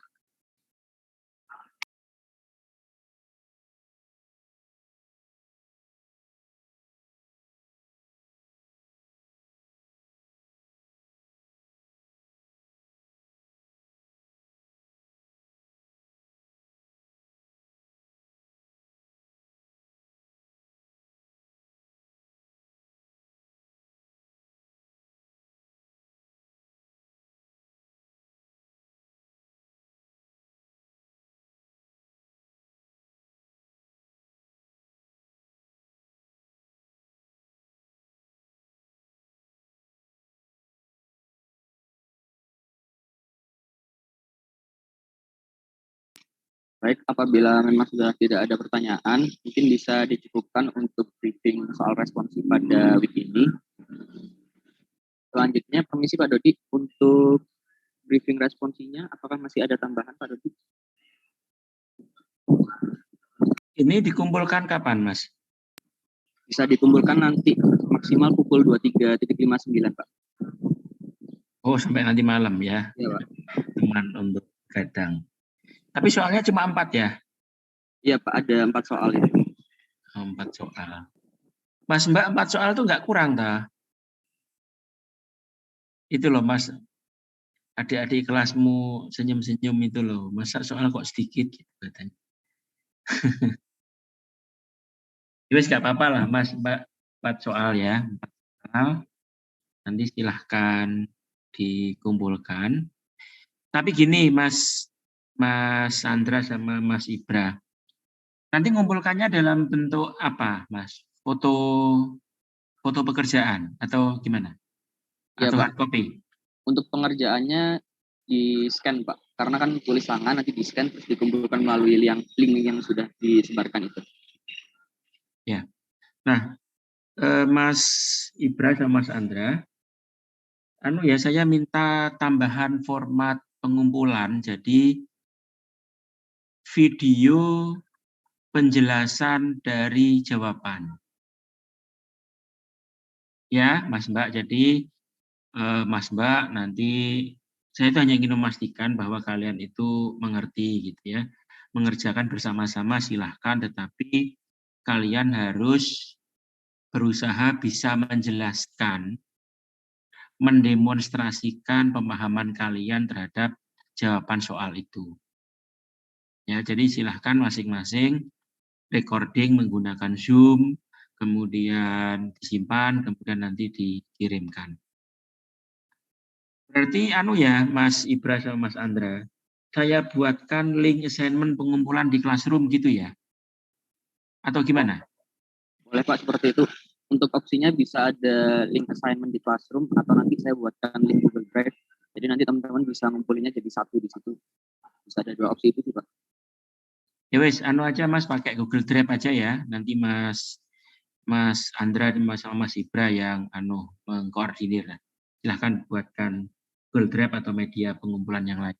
Baik, apabila memang sudah tidak ada pertanyaan, mungkin bisa dicukupkan untuk briefing soal responsi pada week ini. Selanjutnya, permisi Pak Dodi, untuk briefing responsinya, apakah masih ada tambahan Pak Dodi? Ini dikumpulkan kapan, Mas? Bisa dikumpulkan nanti maksimal pukul 23.59, Pak. Oh, sampai nanti malam ya? Iya, Pak. Teman untuk kadang. Tapi soalnya cuma 4 ya? Iya, Pak, ada 4 soal itu. 4 soal. Mas Mbak, 4 soal itu nggak kurang, ta? Itu loh, Mas. Adik-adik kelasmu senyum-senyum itu loh. Masa soal kok sedikit gitu katanya. Wes nggak apa-apa lah, Mas Mbak. 4 soal ya. 4 soal. Nanti silahkan dikumpulkan. Tapi gini, Mas Sandra sama Mas Ibra. Nanti ngumpulkannya dalam bentuk apa, Mas? Foto pekerjaan atau gimana? Ya, Atau Pak. hard copy? Untuk pengerjaannya di-scan, Pak. Karena kan tulis tangan nanti di-scan terus dikumpulkan melalui link yang sudah disebarkan itu. Ya. Nah, Mas Ibra sama Mas Andra, saya minta tambahan format pengumpulan, jadi video penjelasan dari jawaban. Ya, Mas Mbak. Jadi, Mas Mbak, nanti saya itu hanya ingin memastikan bahwa kalian itu mengerti gitu ya. Mengerjakan bersama-sama silahkan, tetapi kalian harus berusaha bisa menjelaskan, mendemonstrasikan pemahaman kalian terhadap jawaban soal itu. Ya, jadi silahkan masing-masing recording menggunakan Zoom, kemudian disimpan, kemudian nanti dikirimkan. Berarti Mas Ibra sama Mas Andra, saya buatkan link assignment pengumpulan di Classroom gitu ya? Atau gimana? Boleh Pak, seperti itu. Untuk opsinya bisa ada link assignment di Classroom atau nanti saya buatkan link Google Drive. Jadi nanti teman-teman bisa ngumpulinnya jadi satu di situ. Bisa ada 2 opsi itu sih Pak. Ya wes, aja Mas pakai Google Drive aja ya. Nanti Mas Andra sama Mas Ibra yang mengkoordinir. Silahkan buatkan Google Drive atau media pengumpulan yang lain.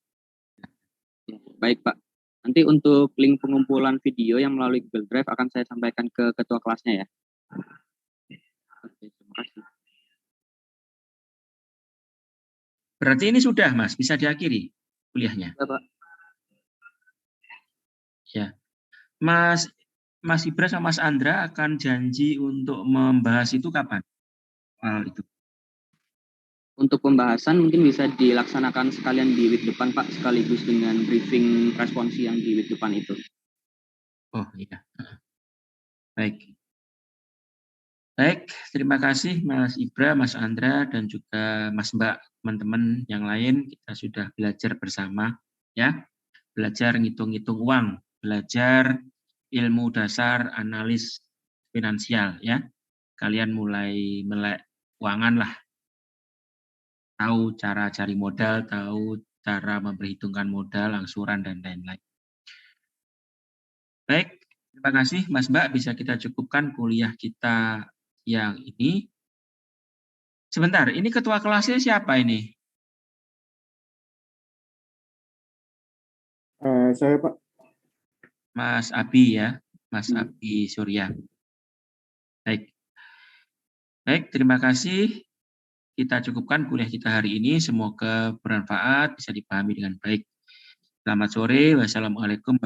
Baik Pak. Nanti untuk link pengumpulan video yang melalui Google Drive akan saya sampaikan ke ketua kelasnya ya. Oke, terima kasih. Berarti ini sudah Mas, bisa diakhiri kuliahnya? Ya Pak. Ya. Mas Ibra sama Mas Andra akan janji untuk membahas itu kapan? Itu. Untuk pembahasan mungkin bisa dilaksanakan sekalian di week depan Pak, sekaligus dengan briefing responsi yang di week depan itu. Oh iya. Baik. Baik, terima kasih Mas Ibra, Mas Andra, dan juga Mas Mbak, teman-teman yang lain. Kita sudah belajar bersama, ya. Belajar ngitung-ngitung uang, belajar ilmu dasar analis finansial, ya. Kalian mulai melek keuangan lah. Tahu cara cari modal, tahu cara memperhitungkan modal, angsuran, dan lain-lain. Baik, terima kasih Mas Mbak, bisa kita cukupkan kuliah kita yang ini. Sebentar, ini ketua kelasnya siapa ini? Saya Pak. Mas Abi ya, Mas Abi Surya. Baik. Baik, terima kasih. Kita cukupkan kuliah kita hari ini. Semoga bermanfaat, bisa dipahami dengan baik. Selamat sore. Wassalamualaikum.